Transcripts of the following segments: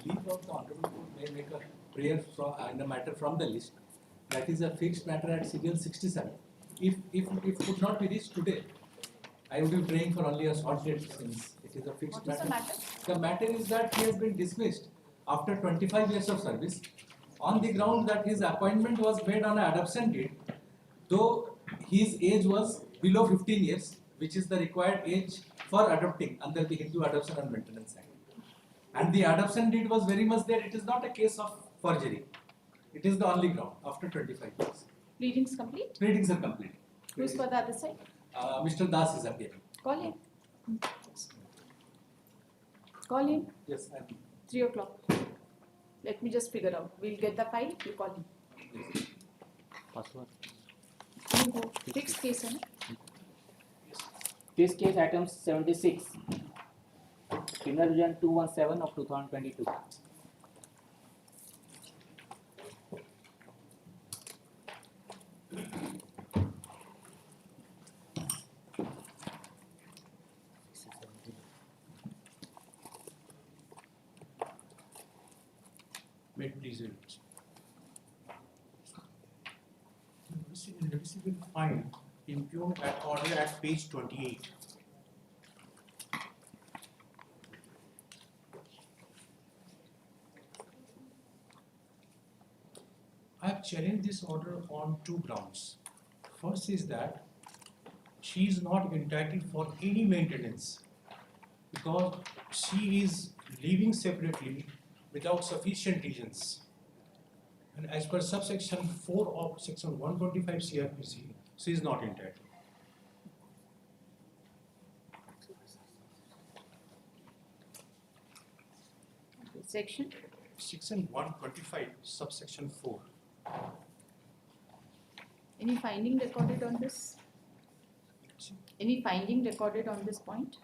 belief of the Honorable Court may make a prayer in a matter from the list. That is a fixed matter at serial 67. If it could not be reached today, I would be praying for only a short date since it is a fixed matter. What is the matter? The matter is that he has been dismissed after 25 years of service on the ground that his appointment was made on an adoption date, though his age was below 15 years, which is the required age for adopting under the Hindu Adoption and Maintenance Act. And the adoption deed was very much there. It is not a case of forgery. It is the only ground after 25 years. Pleadings complete? Pleadings are complete. Who is for the other side? Mr. Das is appearing. Call him. Call him. Yes, I am. 3 o'clock. Let me just figure out. We'll get the file. You call him. Yes. Password. You go. Fixed case, huh? This case item 76. Criminal Division 217 of 2022. Wait, please wait. Receiving fine impugned at order at page 28. I have challenged this order on two grounds. First is that she is not entitled for any maintenance because she is living separately without sufficient reasons. And as per subsection 4 of section 125 CRPC, she is not entitled. Section? Section 125 subsection 4. Any finding recorded on this? Any finding recorded on this point?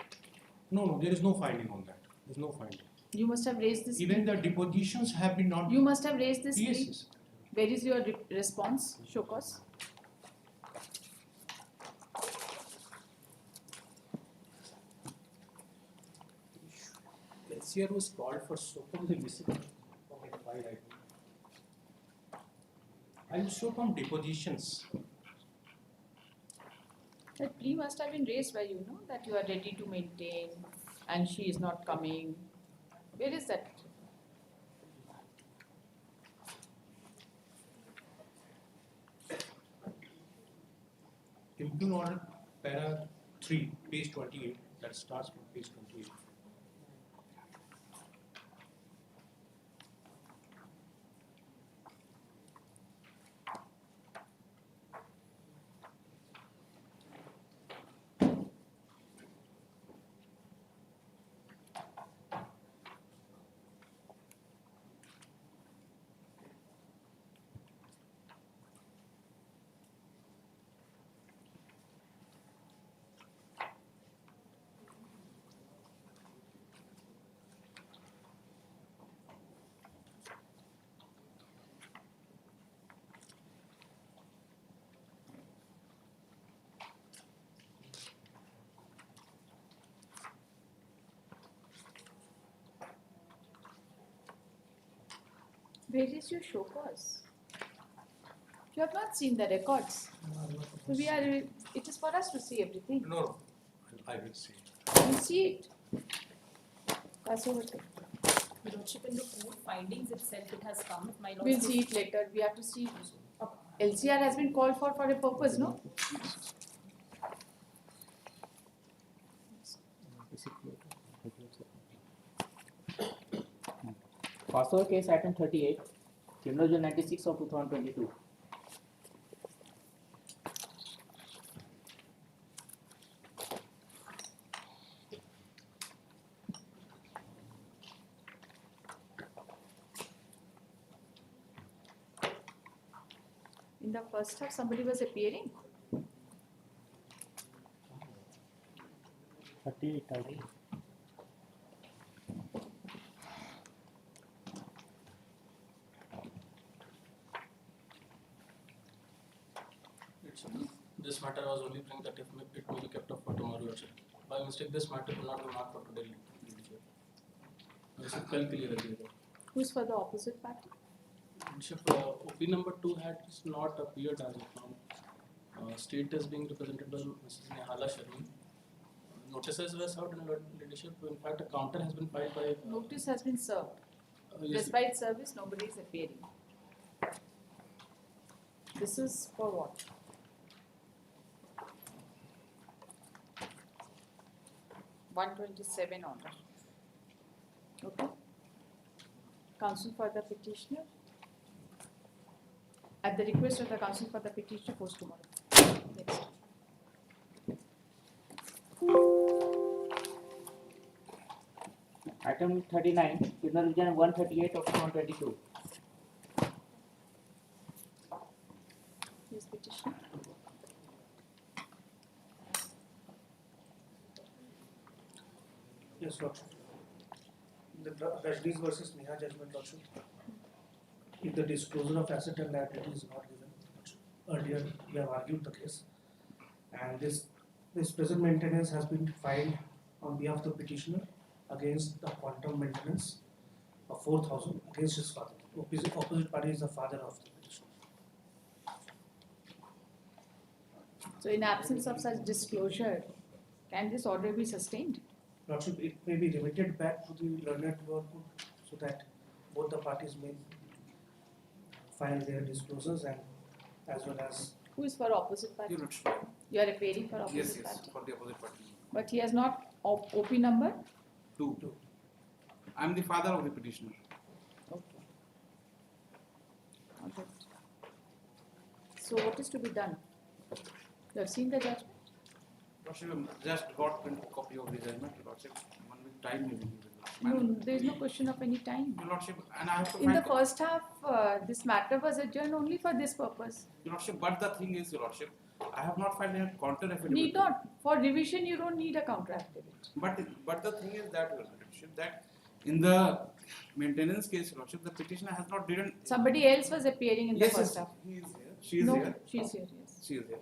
No, there is no finding on that. There is no finding. You must have raised this. Even the depositions have been not. You must have raised this. Yes, plea. yes. Where is your response? Show cause. LCR was called for SOCOM the missing from my file right now. I will show from depositions. That plea must have been raised by you, know, that you are ready to maintain and she is not coming. Where is that? Impugn order para 3, page 28. That starts from page 28. Where is your show cause? You have not seen the records. So we are. It is for us to see everything. No, I will see. You see it. Pass over to. Your Lordship, in the court findings itself, it has come. My We'll Lordship, see it later. We have to see. LCR has been called for a purpose, no? Password case item 38. Criminal Division 96 of 2022. In the first half, somebody was appearing. 38 ID. This matter was only bring that if it will be kept up for tomorrow. By mistake, this matter will not be marked for today. कल के लिए रख दिया Who's for the opposite party? Bishop, OP number 2 had not appeared as of now. State is being represented by Mrs. Nehala Sharmin. Notices were served in leadership. In fact, a counter has been filed by. Notice has been served. Yes, Despite service, nobody is appearing. This is for what? (127) order. Okay. Counsel for the petitioner. At the request of the counsel for the petitioner, post tomorrow. Next. Item 39, Penal Region 138 of 2022. Yes, petitioner. Yes, Lordship. The Rajneesh versus Neha judgment, Lordship. If the disclosure of asset and liability is not given, earlier we have argued the case, and this present maintenance has been filed on behalf of the petitioner against the quantum maintenance of 4,000 against his father. Opposite party is the father of the petitioner. So, in absence of such disclosure, can this order be sustained? Lordship, it may be remitted back to the learned lower court so that both the parties may file their disclosures and as well as. Who is for opposite party? Your Lordship. You are appearing for opposite Yes, party. yes, for the opposite party. But he has not OP number? 2. I am the father of the petitioner. Okay. Alright. So what is to be done? You have seen the judgment? Lordship, just got print copy of the judgment. Lordship, 1 week time maybe. No, there is no question of any time. Your Lordship, and I have to In find the first half, this matter was adjourned only for this purpose. Your Lordship, but the thing is, Your Lordship, I have not filed any counter affidavit. Need not. For revision, you don't need a counter affidavit. But the thing is that, Your Lordship, that in the maintenance case, Your Lordship, the petitioner has not didn't. Somebody else was appearing in the Yes, first yes, half. he is here. She is No, here. she is here, yes. She is here.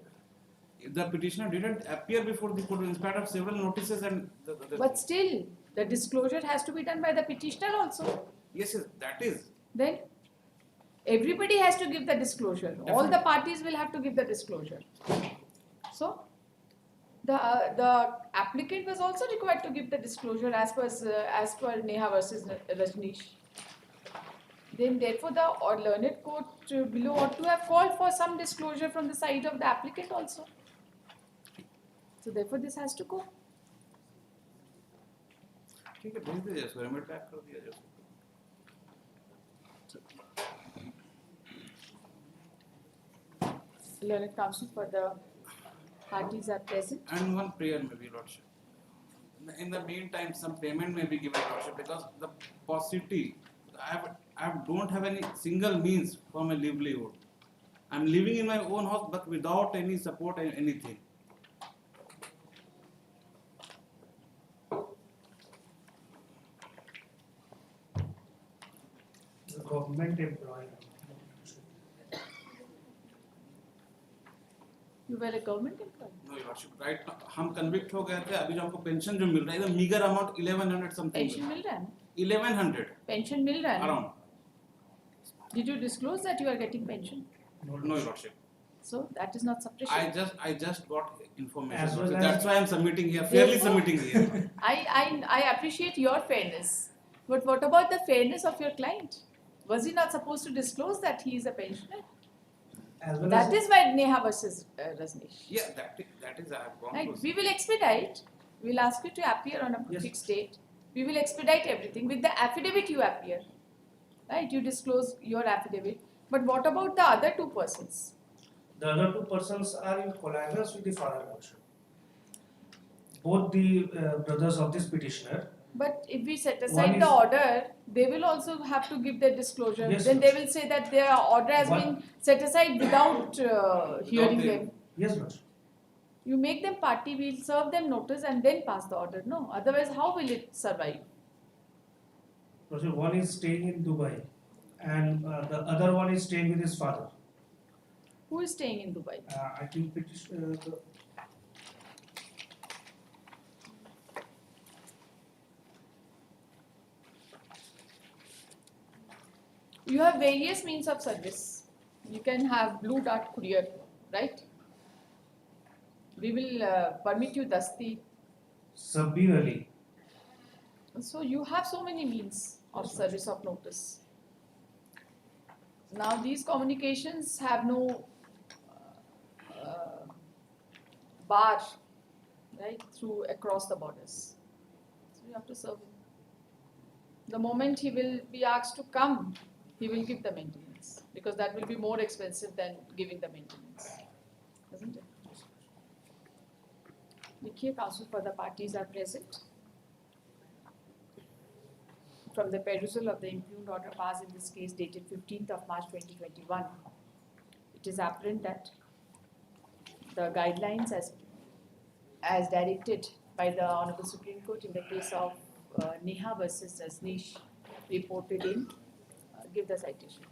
The petitioner didn't appear before the court in spite of several notices and the But still, the disclosure has to be done by the petitioner also. yes, yes, that is. Then, everybody has to give the disclosure. All the parties will have to give the disclosure. So, the applicant was also required to give the disclosure as per Neha versus Rajneesh. Then, therefore, the learned court below ought to have called for some disclosure from the side of the applicant also. So, therefore, this has to go. ठीक है भेज दीजिए इसको remit back कर दिया जाए Learned counsel for the parties are present. and one prayer may be lordship. In the meantime, some payment may be given lordship because the paucity, I don't have any single means for my livelihood. I'm living in my own house but without any support and anything. The government employee. You were a government employee. No your lordship, right now हम convict हो गए थे अभी जो हमको pension जो मिल रहा है meager amount 1100 something. Pension मिल रहा है ना? 1100 Pension मिल रहा है ना? around. Did you disclose that you are getting pension? No your lordship. So that is not sufficient. I just got information. As well So as- that's why I'm submitting here, fairly Therefore- submitting here. I appreciate your fairness, but what about the fairness of your client? Was he not supposed to disclose that he is a pensioner? As well That as is why Neha versus Rajneesh. Yeah, that is I have gone Right? through. We will expedite. We will ask you to appear on a Yes. fixed date. We will expedite everything. With the affidavit you appear. Right? You disclose your affidavit. But what about the other two persons? the other two persons are in connivance with the father also. Both the brothers of this petitioner. But if we set One aside is- the order, they will also have to give their disclosure. Yes, Then yes. they will say that their order has One- been set aside without hearing them. them. Yes, Lordship. You make them party, we'll serve them notice and then pass the order. No, otherwise how will it survive? Lordship, one is staying in Dubai and the other one is staying with his father. Who is staying in Dubai? I think petition, You have various means of service. You can have Blue Dart courier, right? We will permit you Dasti. Sabir Ali. So you have so many means of service of notice. Now these communications have no bar, right, through across the borders. So you have to serve him. The moment he will be asked to come, he will give the maintenance because that will be more expensive than giving the maintenance, isn't it? देखिए, counsel for the parties are present. From the perusal of the impugned order passed in this case dated 15th of March 2021, it is apparent that the guidelines as directed by the Honorable Supreme Court in the case of Neha versus Asnish reported in, give the citation,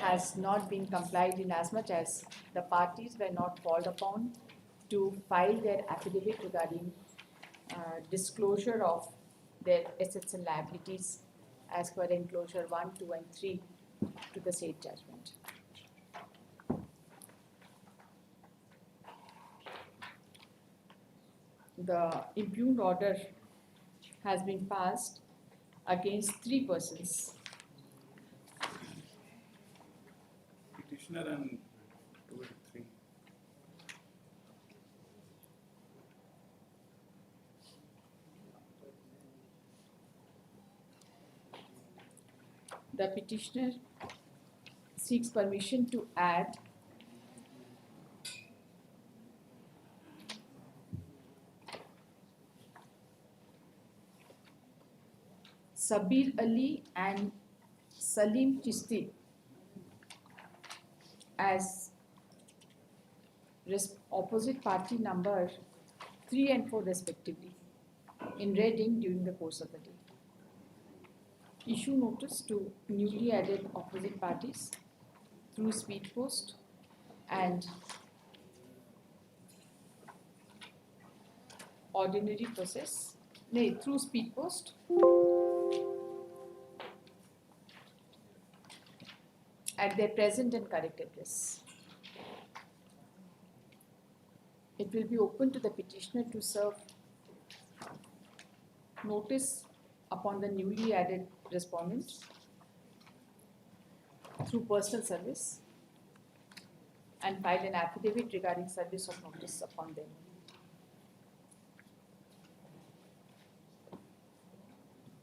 has not been complied in as much as the parties were not called upon to file their affidavit regarding disclosure of their assets and liabilities as per enclosure 1, 2 and 3 to the said judgment. The impugned order has been passed against 3 persons. Petitioner and 2 and 3. The petitioner seeks permission to add Sabir Ali and Salim Chisti as opposite party number 3 and 4 respectively in reading during the course of the day. Issue notice to newly added opposite parties through speed post and ordinary process, through speed post at their present and correct address. It will be open to the petitioner to serve notice upon the newly added respondents through personal service and file an affidavit regarding service of notice upon them.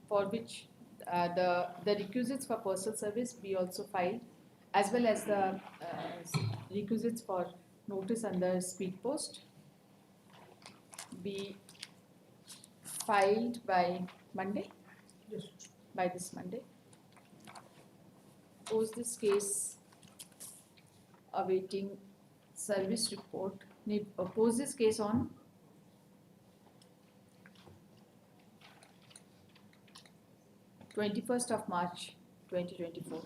For which the requisites for personal service be also filed, as well as the requisites for notice under speed post be filed by Monday. Yes. By this Monday. Post this case awaiting service report. Post this case on 21st of March 2024.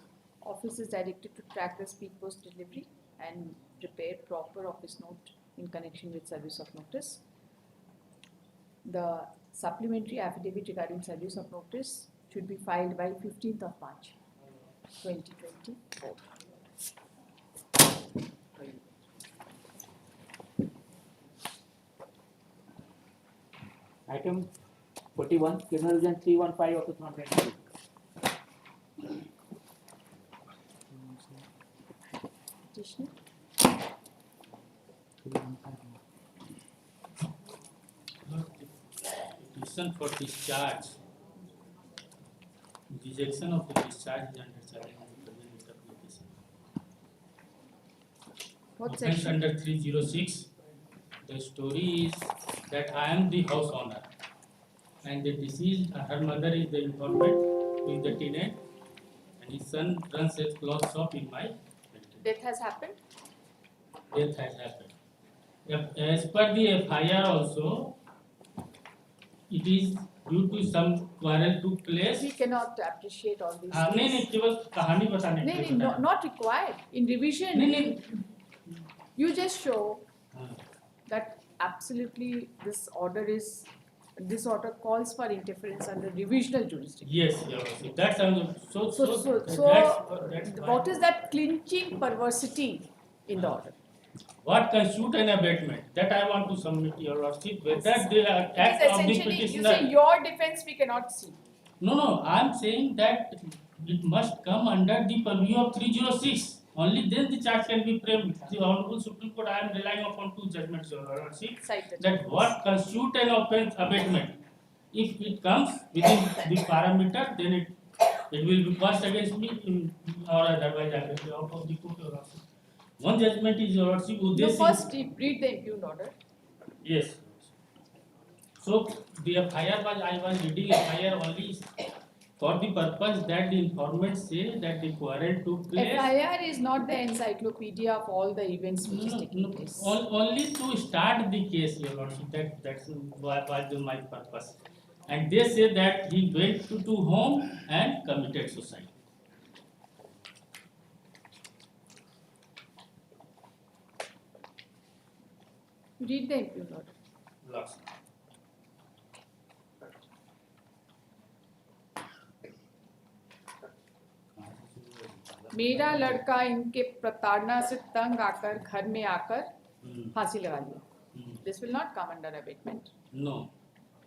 Office is directed to track the speed post delivery and prepare proper office note in connection with service of notice. The supplementary affidavit regarding service of notice should be filed by 15th of March 2024. Item 41, Criminal Division 315 of 2022. Petitioner. Petition for discharge. Rejection of the discharge is under challenge in the present application. What Offence section? under 306. The story is that I am the house owner and the deceased, her mother is the informant with the tenant and his son runs a cloth shop in my rental. Death has happened? Death has happened. As per the FIR also, it is due to some quarrel took place. We cannot appreciate all these नहीं नहीं things. केवल कहानी बताने के लिए No, बताया। not required. In revision, नहीं you just show हाँ, that absolutely this order is this order calls for interference under revisional jurisdiction. Yes, Your Lordship. That's so. That's why. What is that clinching perversity in the order? What constitute an abatement? That I want to submit, Your Lordship. Whether the It act is of the essentially, you petitioner. say your defense we cannot see. No, I'm saying that it must come under the purview of 306. Only then the charge can be framed. The Honorable Supreme Court, I am relying upon two judgments, Your Lordship. Cite the That what constitute an offence abatement. If it comes within the parameter, then it will be passed against me or otherwise I will be out of the court, Your Lordship. One judgment is, Your Lordship, No, this first read the impugned order. Yes. So the FIR I was reading FIR only for the purpose that the informant say that the quarrel took place. FIR is not the encyclopedia of all the events which is taking place. Only to start the case, Your Lordship. That's was my purpose. And they say that he went to home and committed suicide. Read the impugned order. Lost. मेरा लड़का इनके प्रताड़ना से तंग आकर घर में आकर फांसी लगा लिया. This will not come under abatement. No,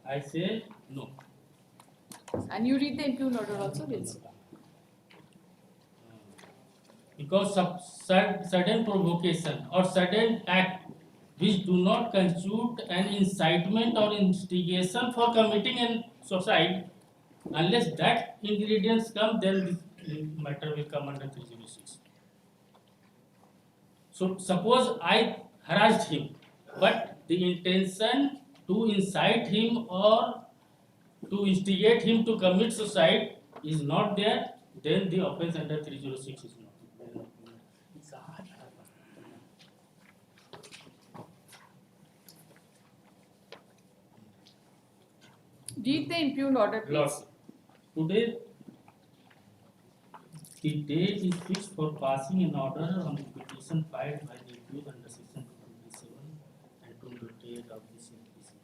I say no. And you read the impugned order also, we'll see. Because sudden provocation or sudden act which do not constitute an incitement or instigation for committing an suicide, unless that ingredients come, then the matter will come under 306. So suppose I harassed him, but the intention to incite him or to instigate him to commit suicide is not there, then the offence under 306 is not. Read the impugned order, please. Lord, today the date is fixed for passing an order on the petition filed by the accused under section 227 and 228 of the CPC.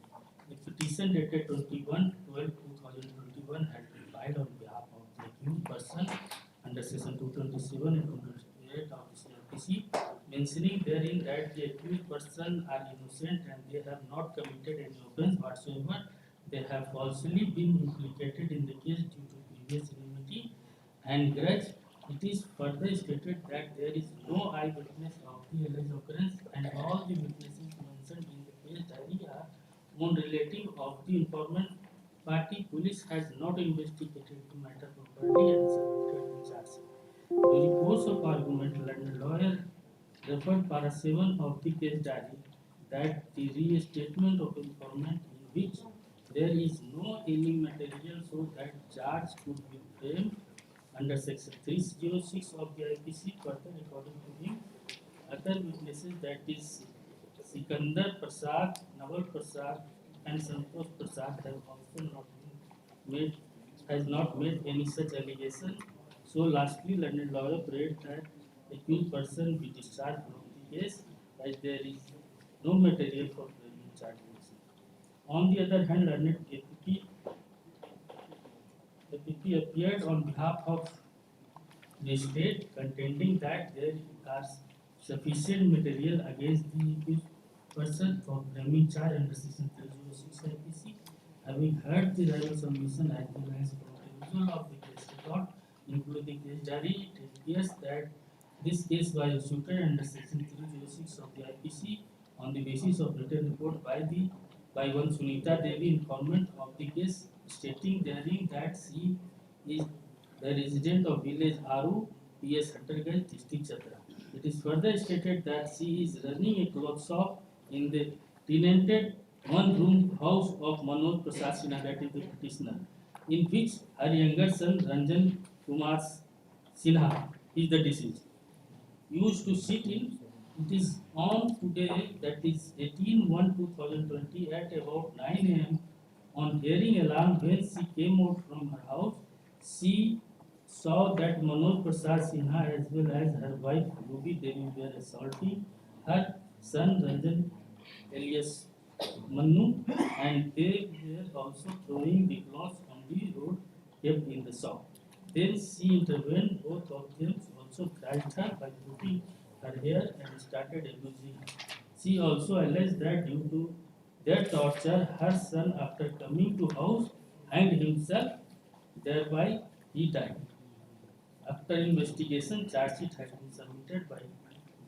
The petition dated 21/12/2021 had been filed on behalf of the accused person under section 227 and 228 of the CPC, mentioning therein that the accused person are innocent and they have not committed any offence whatsoever. They have falsely been implicated in the case due to previous enmity and grudge. It is further stated that there is no eyewitness of the alleged occurrence and all the witnesses mentioned in the case diary are one relative of the informant party. Police has not investigated the matter properly and submitted the charge. During the course of argument, London lawyer referred para 7 of the case diary that the restatement of informant in which there is no any material so that charge could be framed under section 306 of the IPC. Further, according to him, other witnesses, that is Sikandar Prasad, Naval Prasad and Santosh Prasad, have also not made any such allegation. So lastly, London lawyer prayed that the accused person be discharged from the case as there is no material for framing charges. On the other hand, learned APP appeared on behalf of the state, contending that there are sufficient material against the accused person for framing charge under section 306 IPC. Having heard the rival submission as well as from the result of the case record, including case diary, it appears that this case was issued under section 306 of the IPC on the basis of written report by one Sunita Devi, informant of the case, stating therein that she is the resident of village Aru, PS Hunterganj, district Chatra. It is further stated that she is running a cloth shop in the tenanted one-room house of Manoj Prasad Sinha, that is the petitioner, in which her younger son Ranjan Kumar Sinha is the deceased, used to sit in. It is on today, that is 18/1/2020 at about 9 a.m. On hearing alarm when she came out from her house, she saw that Manoj Prasad Sinha as well as her wife Ruby Devi were assaulting her son Ranjan alias Manu, and they were also throwing the cloths on the road kept in the shop. Then she intervened, both of them also thrashed her by putting her hair and started abusing her. She also alleged that due to their torture, her son, after coming to house, hanged himself, thereby he died. After investigation, charge sheet has been submitted by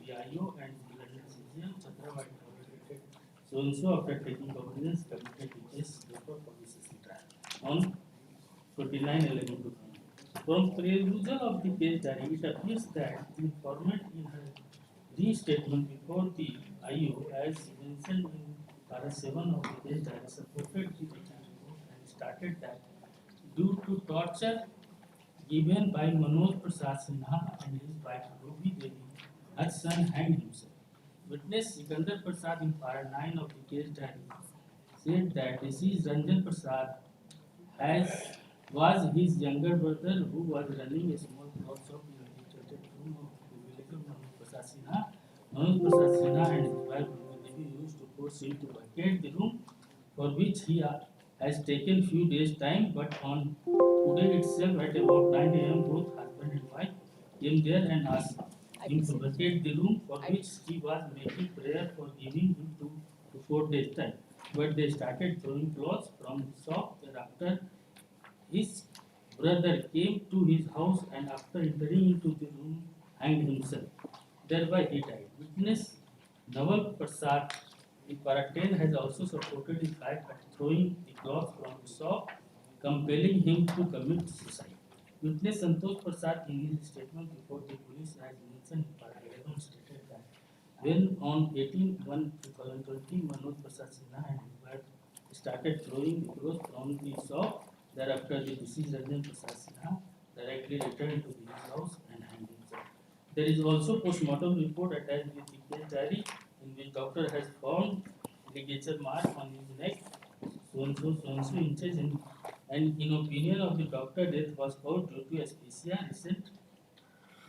BIO and London CGM. Chandramani communicated so and so after taking cognizance committed the case therefore for the session trial on 29/11/2000. From perusal of the case diary, it appears that the informant in her restatement before the IO, as mentioned in para 7 of the case diary, supported the written report and stated that due to torture given by Manoj Prasad Sinha and his wife Ruby Devi, her son hanged himself. Witness Sikandar Prasad in para 9 of the case diary said that deceased Ranjan Prasad was his younger brother who was running a small cloth shop in the ventilated room of the village of Manoj Prasad Sinha. Manoj Prasad Sinha and his wife Ruby Devi used to force him to vacate the room, for which he has taken few days time, but on today itself at about 9 a.m. both husband and wife came there and asked him to vacate the room, for which he was making prayer for giving him 2 to 4 days time. But they started throwing clothes from the shop. Thereafter, his brother came to his house and after entering into the room hanged himself. Thereby he died. Witness Naval Prasad in para 10 has also supported his wife at throwing the cloth from the shop, compelling him to commit suicide. Witness Santosh Prasad in his statement before the police as mentioned in para 11 stated that when on 18/1/2020 Manoj Prasad Sinha and his wife started throwing the clothes from the shop, thereafter the deceased Ranjan Prasad Sinha directly returned to his house and hanged himself. There is also post-mortem report attached with the case diary in which doctor has found ligature mark on his neck, so and so inches, and in opinion of the doctor, death was caused due to asphyxia,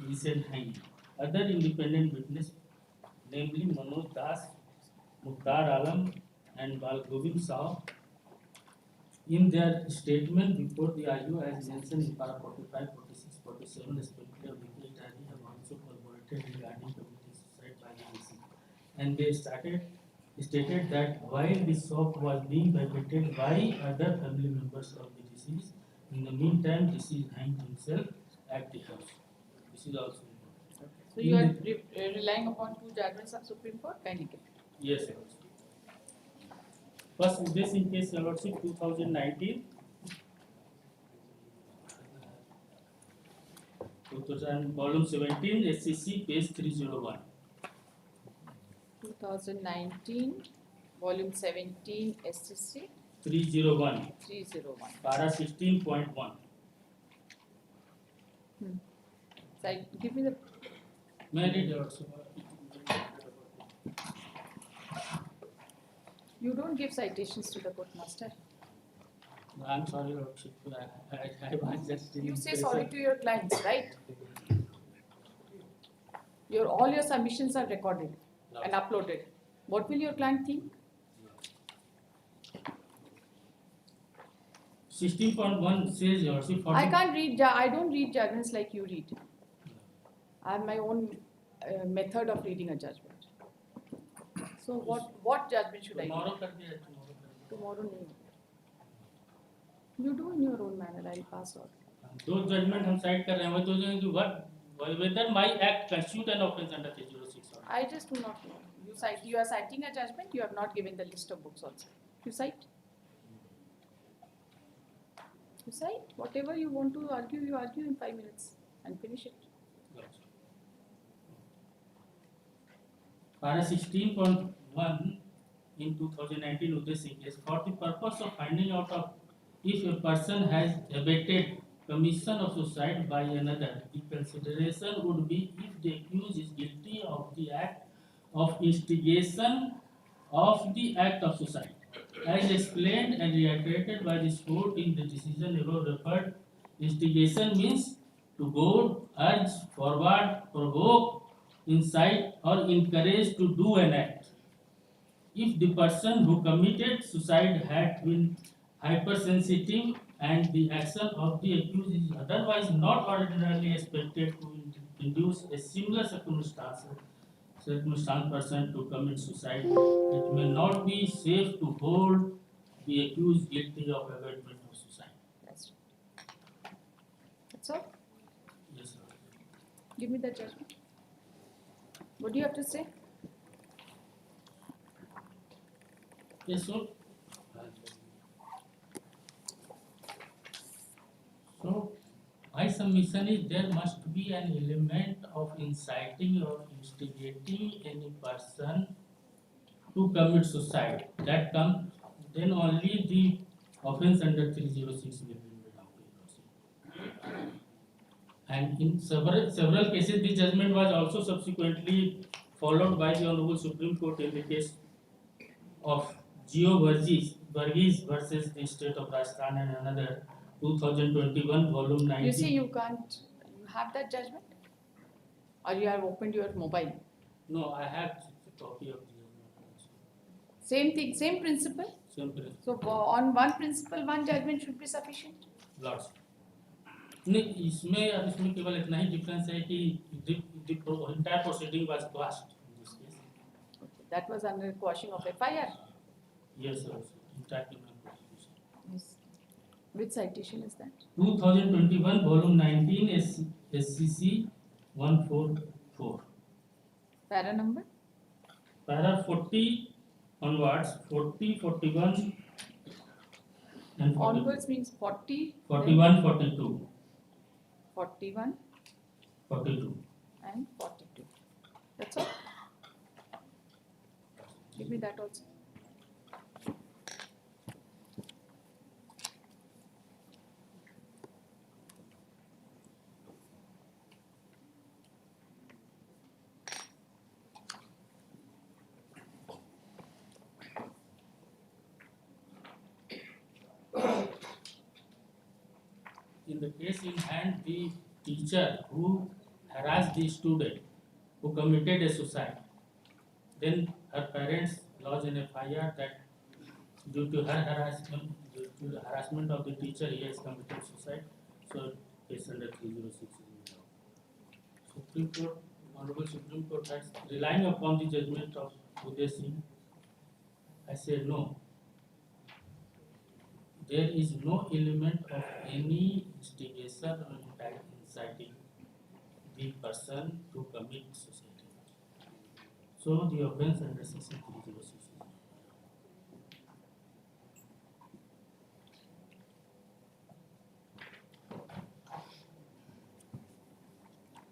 recent hanging. Other independent witness, namely Manoj Das, Mukhtar Alam, and Bal Govind Saw, in their statement before the IU, as mentioned in para 45, 46, 47, respectively of the case diary, have also corroborated regarding committing suicide by the deceased. And they stated that while the shop was being vacated by other family members of the deceased, in the meantime, deceased hanged himself at the house. This is also important. So you are relying upon two judgments of Supreme Court? Kindly give. Yes, Your Lordship. First, this in case, Your Lordship, 2019. 2000, volume 17, SCC, page 301. 2019, volume 17, SCC 301. 301. Para 16.1. So give me the. May I read, Your Lordship? You don't give citations to the court master. I'm sorry, Your Lordship. I was just. You say sorry to your clients, right? All your submissions are recorded and uploaded. What will your client think? 16.1 says, Your Lordship, I can't read. I don't read judgments like you read. I have my own method of reading a judgment. So what judgment should I tomorrow read? kar diya, tomorrow kar diya. Tomorrow no. You do in your own manner. I'll pass on. दो judgement हम side कर रहे हैं, वो दो judgement कि whether my act constitute an offence under 306. I just do not know. You are citing a judgment. You have not given the list of books also. You cite. You cite whatever you want to argue. You argue in 5 minutes and finish it. Para 16.1 in 2019 Uday case, for the purpose of finding out of if a person has abetted commission of suicide by another, the consideration would be if the accused is guilty of the act of instigation of the act of suicide. As explained and reiterated by this court in the decision above referred, instigation means to goad, urge, forward, provoke, incite or encourage to do an act. if the person who committed suicide had been hypersensitive and the action of the accused is otherwise not ordinarily expected to induce a similar circumstance person to commit suicide, it may not be safe to hold the accused guilty of abatement of suicide. That's all. Yes, sir. Give me the judgment. What do you have to say? Yes, sir. So, my submission is there must be an element of inciting or instigating any person to commit suicide. That comes, then only the offence under 306 will be made of. And in several cases, the judgment was also subsequently followed by the Honorable Supreme Court in the case of Geo Verghese versus the state of Rajasthan and another 2021 volume 19. You see, you can't. You have that judgment, or you have opened your mobile. No, I have a copy of the judgment. Same thing, same principle. Same principle. So on one principle, one judgment should be sufficient. Lots. नहीं इसमें अब इसमें केवल इतना ही difference है कि the entire proceeding was quashed in this case. That was under quashing of FIR. Yes, sir. Entire criminal prosecution. Yes. Which citation is that? 2021 volume 19 SCC 144. Para number? Para 40 onwards, 40, 41 and 42. Onwards means 40. 41, 42. 41 42. and 42. That's all. Give me that also. In the case in hand, the teacher who harassed the student who committed a suicide, then her parents lodged an FIR that due to the harassment of the teacher, he has committed suicide. So case under 306 is made out. Supreme Court, Honorable Supreme Court has relying upon the judgment of Uday Singh. I say no. There is no element of any instigation or inciting the person to commit suicide. So the offence under section 306 is made.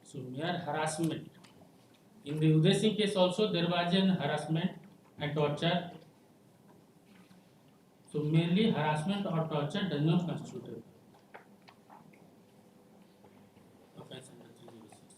So mere harassment. In the Uday Singh case also there was an harassment and torture. So merely harassment or torture does not constitute an offence under 306.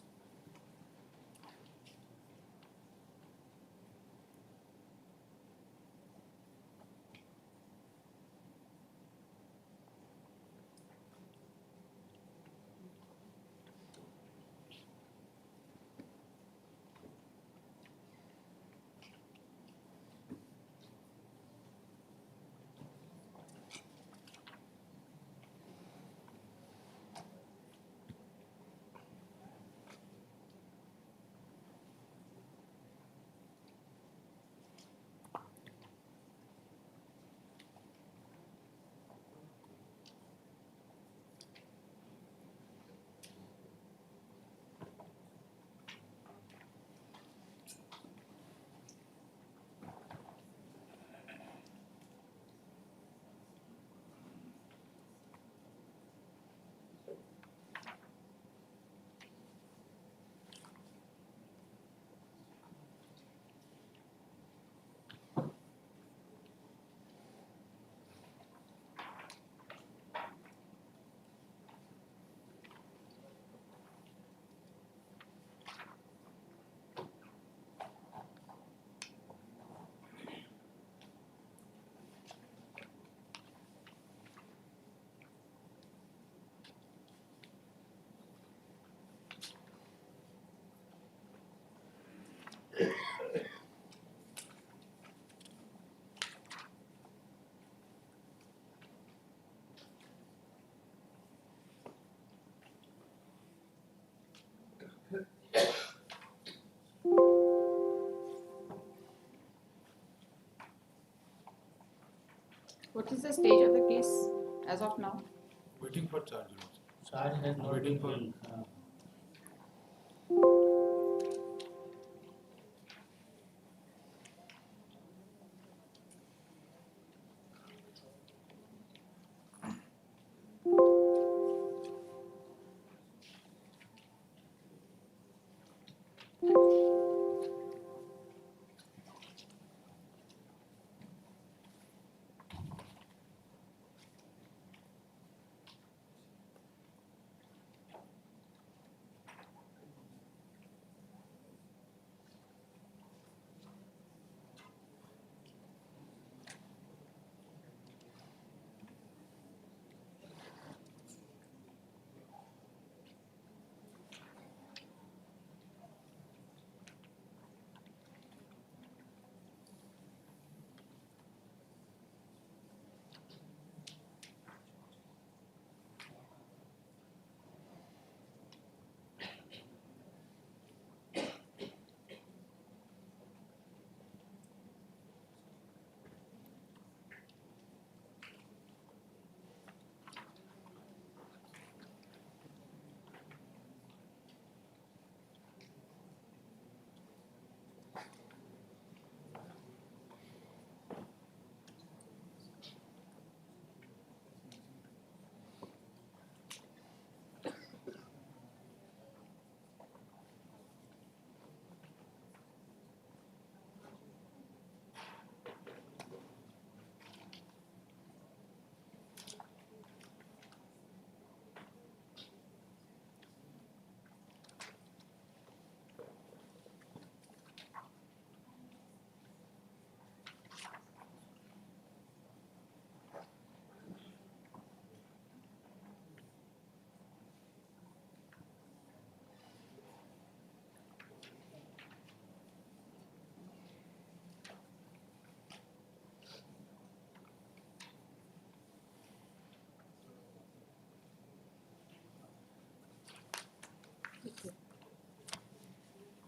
as of now? Waiting for charge, Your Lordship. Charge has not Waiting been for- given.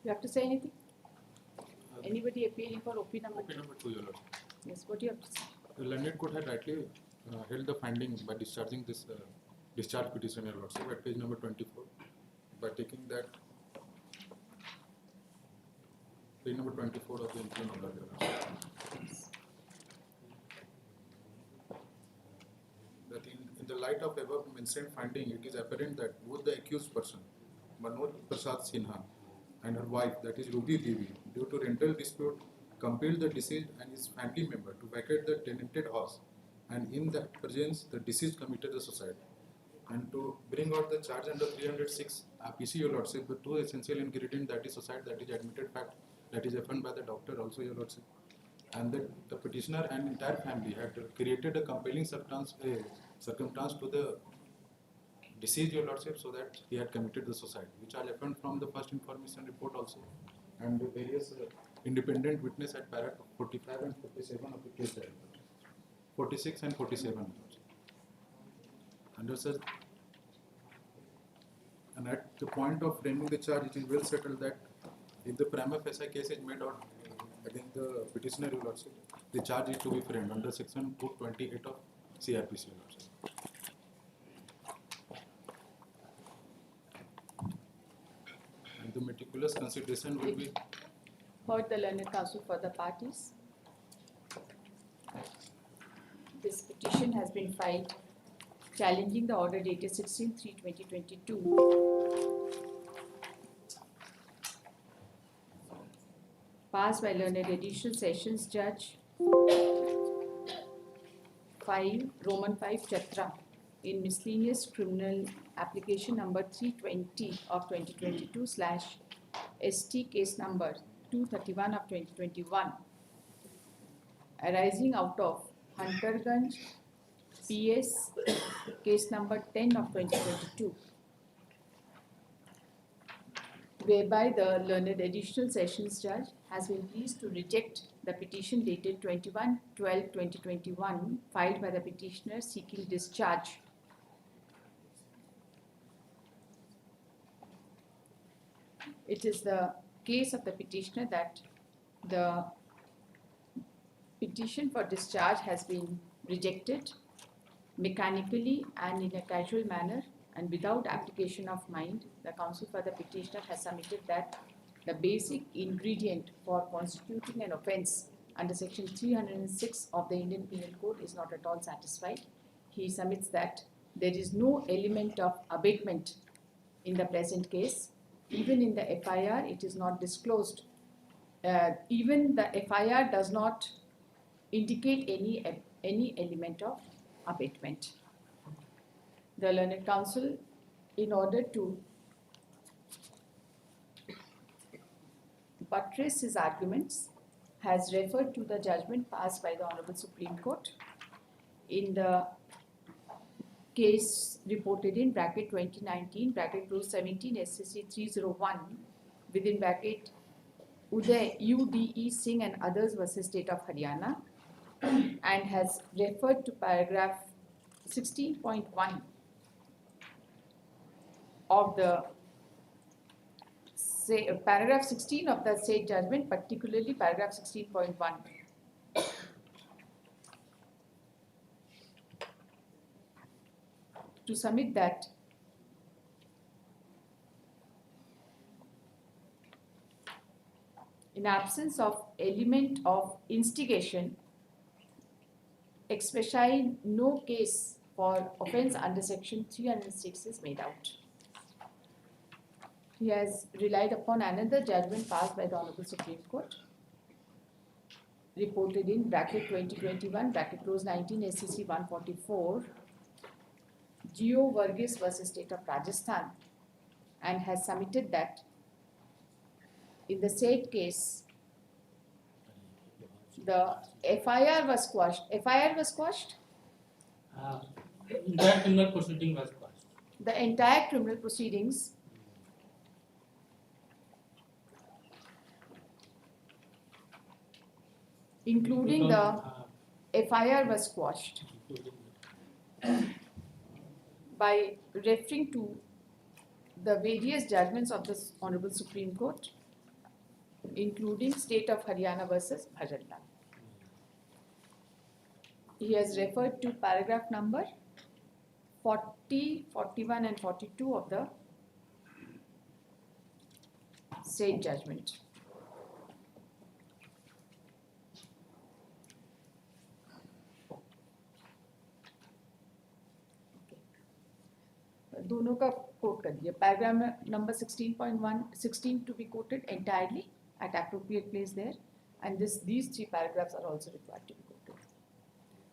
You have to say anything? Anybody appearing for OP number OP 2? number 2, Your Lordship. Yes, what do you have to say? The learned court had rightly held the finding by discharging this discharge petition, Your Lordship, at page number 24, by taking that page number 24 of the interim order, Your Lordship. That in the light of above mentioned finding, it is apparent that both the accused person, Manoj Prasad Sinha, and her wife, that is Ruby Devi, due to rental dispute, compelled the deceased and his family member to vacate the tenanted house, and in that presence, the deceased committed the suicide. And to bring out the charge under 306 PC, Your Lordship, the two essential ingredients, that is suicide, that is admitted fact, that is affirmed by the doctor also, Your Lordship. And the petitioner and entire family had created a compelling circumstance to the deceased, Your Lordship, so that he had committed the suicide, which are affirmed from the first information report also, and the various independent witness at paragraph 45 and 47 of the case diary. 46 and 47. Under such, and at the point of framing the charge, it is well settled that if the prima facie case is made out against the petitioner, Your Lordship, the charge is to be framed under section 228 of CRPC, Your Lordship. And the meticulous consideration will be Heard the learned counsel for the parties. This petition has been filed challenging the order dated 16/3/2022 passed by learned additional sessions judge 5 Roman 5 Chatra in miscellaneous criminal application number 320 of 2022/ST case number 231 of 2021 arising out of Hunterganj PS case number 10 of 2022, whereby the learned additional sessions judge has been pleased to reject the petition dated 21/12/2021 filed by the petitioner seeking discharge. It is the case of the petitioner that the petition for discharge has been rejected mechanically and in a casual manner and without application of mind, the counsel for the petitioner has submitted that the basic ingredient for constituting an offence under section 306 of the Indian Penal Code is not at all satisfied. He submits that there is no element of abatement in the present case. Even in the FIR, it is not disclosed. Even the FIR does not indicate any element of abatement. The learned counsel, in order to buttress his arguments, has referred to the judgment passed by the Honorable Supreme Court in the case reported in bracket 2019 bracket close 17 SCC 301 within bracket Uday UDE Singh and others versus State of Haryana, and has referred to paragraph 16.1 of the paragraph 16 of the said judgment, particularly paragraph 16.1. To submit that in absence of element of instigation, especially no case for offence under section 306 is made out. He has relied upon another judgment passed by the Honorable Supreme Court, reported in bracket 2021 bracket close 19 SCC 144, Geo Varghese versus State of Rajasthan, and has submitted that in the said case the FIR was quashed. FIR was quashed? Entire criminal proceeding was quashed. The entire criminal proceedings including the FIR was quashed by referring to the various judgments of the Honorable Supreme Court, including State of Haryana versus Bhajanlal. He has referred to paragraph number 40, 41 and 42 of the said judgment. दोनों का coat कर दिया. Paragraph number 16.1, 16 to be quoted entirely at appropriate place there, and these three paragraphs are also required to be quoted.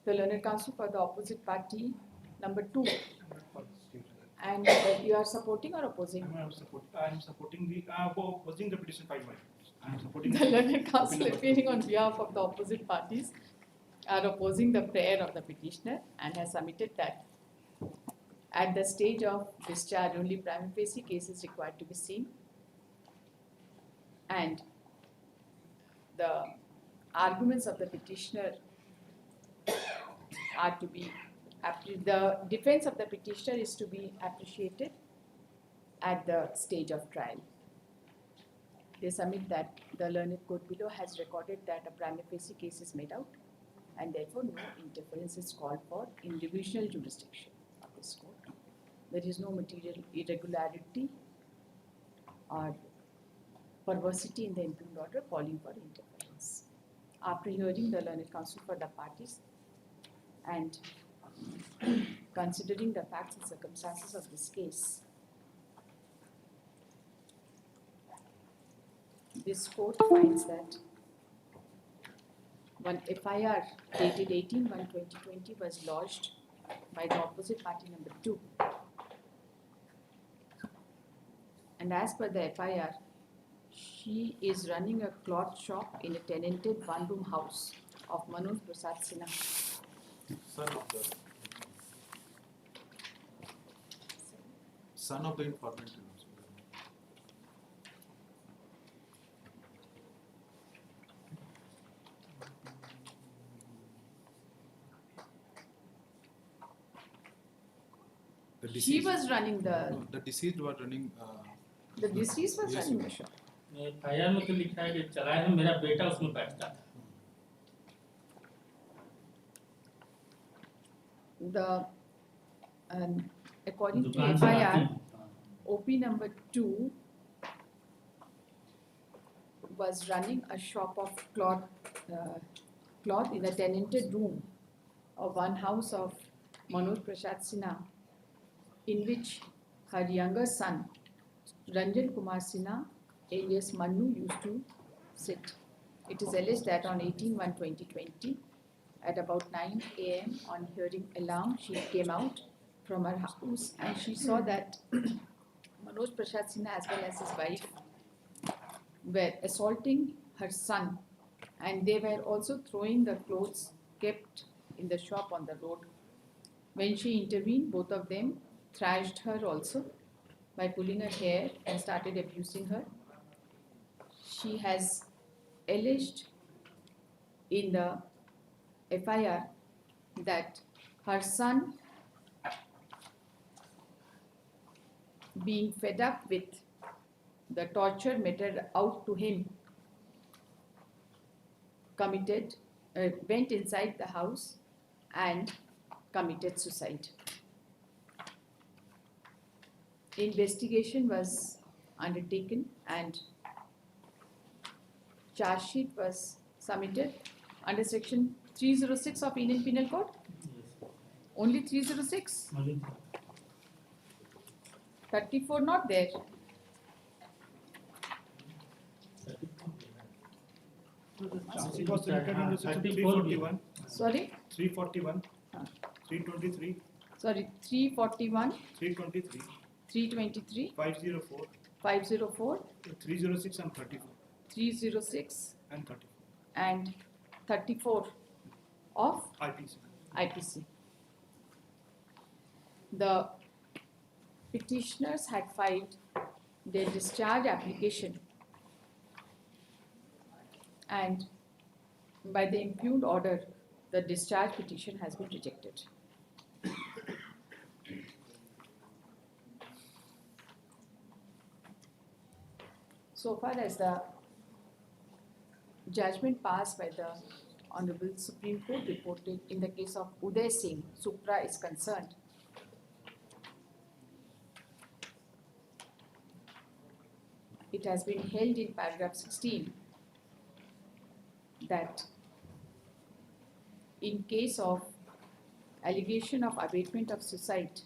The learned counsel for the opposite party, number 2, and you are supporting or opposing? I am supporting the petition filed by. I am supporting The learned counsel appearing on behalf of the opposite parties are opposing the prayer of the petitioner and has submitted that at the stage of discharge, only prima facie case is required to be seen, and the arguments of the petitioner are to be, the defense of the petitioner is to be appreciated at the stage of trial. They submit that the learned court below has recorded that a prima facie case is made out, and therefore no interference is called for in divisional jurisdiction of this court. There is no material irregularity or perversity in the impugned order calling for interference. After hearing the learned counsel for the parties and considering the facts and circumstances of this case, this court finds that one FIR dated 18/1/2020 was lodged by the opposite party number 2. And as per the FIR, she is running a cloth shop in a tenanted one-room house of Manoj Prasad Sinha, son of the informant. She was running The deceased was running. the deceased was Yes, running ma'am. the shop. FIR में तो लिखा है कि चलाया है मेरा बेटा उसमें बैठता था. the according to दुकान से FIR, आते हैं हाँ। OP number 2 was running a shop of cloth in a tenanted room of one house of Manoj Prasad Sinha, in which her younger son, Ranjan Kumar Sinha, alias Manu, used to sit. It is alleged that on 18/1/2020, at about 9 a.m. on hearing alarm, she came out from her house and she saw that Manoj Prasad Sinha as well as his wife were assaulting her son, and they were also throwing the clothes kept in the shop on the road. When she intervened, both of them thrashed her also by pulling her hair and started abusing her. She has alleged in the FIR that her son, being fed up with the torture meted out to him, went inside the house and committed suicide. Investigation was undertaken and charge sheet was submitted under section 306 of Indian Penal Code. Yes. Only 306. Only 34 not there. It was submitted under section 34 341, Sorry. 341, Huh. 323, Sorry. 341, 323, 323, 504, 504, 306 and 34 306, and 34 and 34 of IPC. IPC. The petitioners had filed their discharge application, and by the impugned order, the discharge petition has been rejected. So far as the judgment passed by the Honorable Supreme Court reported in the case of Uday Singh, Supra, is concerned, it has been held in paragraph 16 that in case of allegation of abatement of suicide,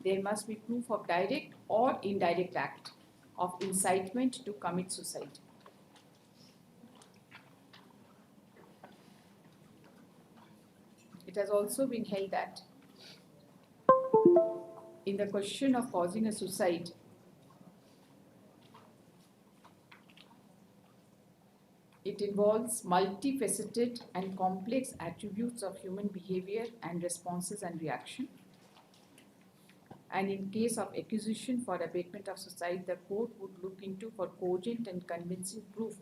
there must be proof of direct or indirect act of incitement to commit suicide. It has also been held that in the question of causing a suicide, it involves multifaceted and complex attributes of human behavior and responses and reaction. And in case of accusation for abatement of suicide, the court would look into for cogent and convincing proof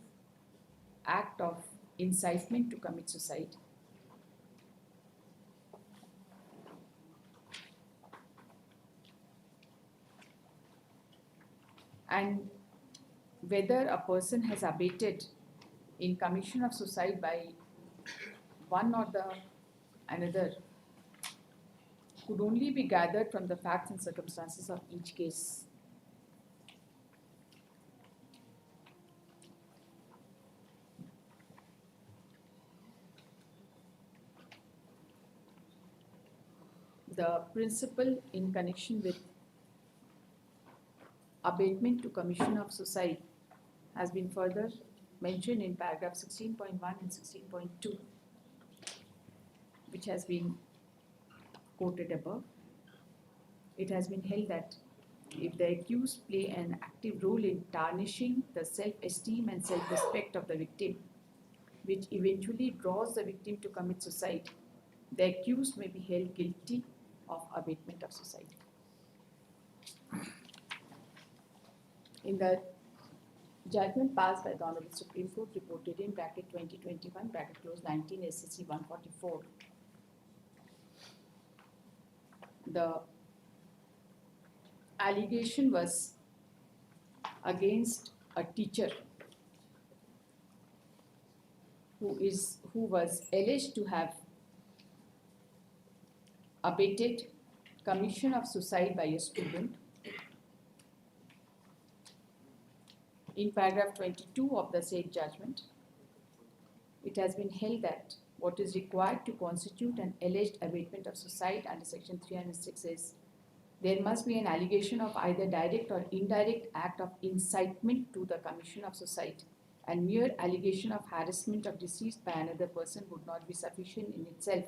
act of incitement to commit suicide. And whether a person has abated in commission of suicide by one or the another could only be gathered from the facts and circumstances of each case. The principle in connection with abatement to commission of suicide has been further mentioned in paragraph 16.1 and 16.2, which has been quoted above. It has been held that if the accused play an active role in tarnishing the self-esteem and self-respect of the victim, which eventually draws the victim to commit suicide, the accused may be held guilty of abatement of suicide. In the judgment passed by the Honorable Supreme Court reported in bracket 2021 bracket close 19 SCC 144, the allegation was against a teacher who was alleged to have abated commission of suicide by a student. In paragraph 22 of the said judgment, it has been held that what is required to constitute an alleged abatement of suicide under section 306 is there must be an allegation of either direct or indirect act of incitement to the commission of suicide, and mere allegation of harassment of deceased by another person would not be sufficient in itself,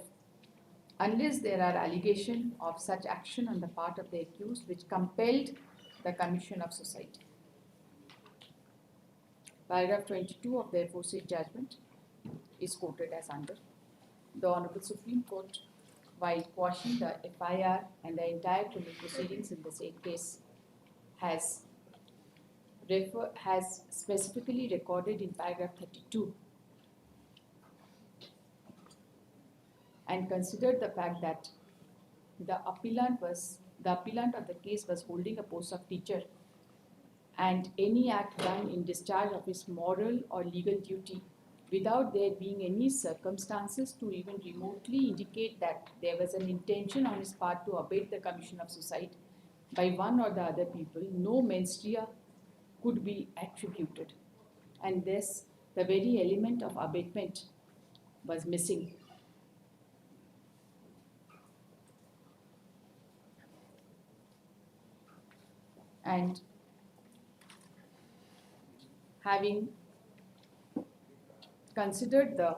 unless there are allegations of such action on the part of the accused which compelled the commission of suicide. Paragraph 22 of the aforesaid judgment is quoted as under. The Honorable Supreme Court, while quashing the FIR and the entire criminal proceedings in the said case, has specifically recorded in paragraph 32 and considered the fact that the appellant of the case was holding a post of teacher, and any act done in discharge of his moral or legal duty without there being any circumstances to even remotely indicate that there was an intention on his part to abate the commission of suicide by one or the other people, no mens rea could be attributed, and thus the very element of abatement was missing. And having considered the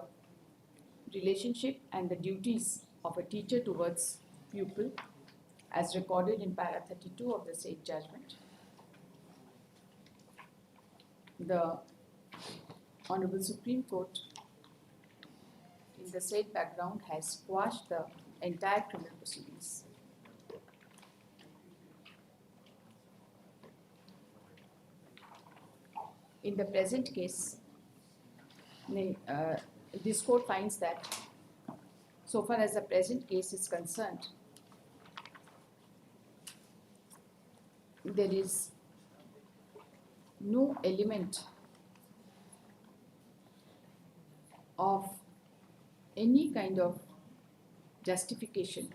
relationship and the duties of a teacher towards pupil as recorded in para 32 of the said judgment, the Honorable Supreme Court in the said background has quashed the entire criminal proceedings. In the present case, this court finds that so far as the present case is concerned, there is no element of any kind of justification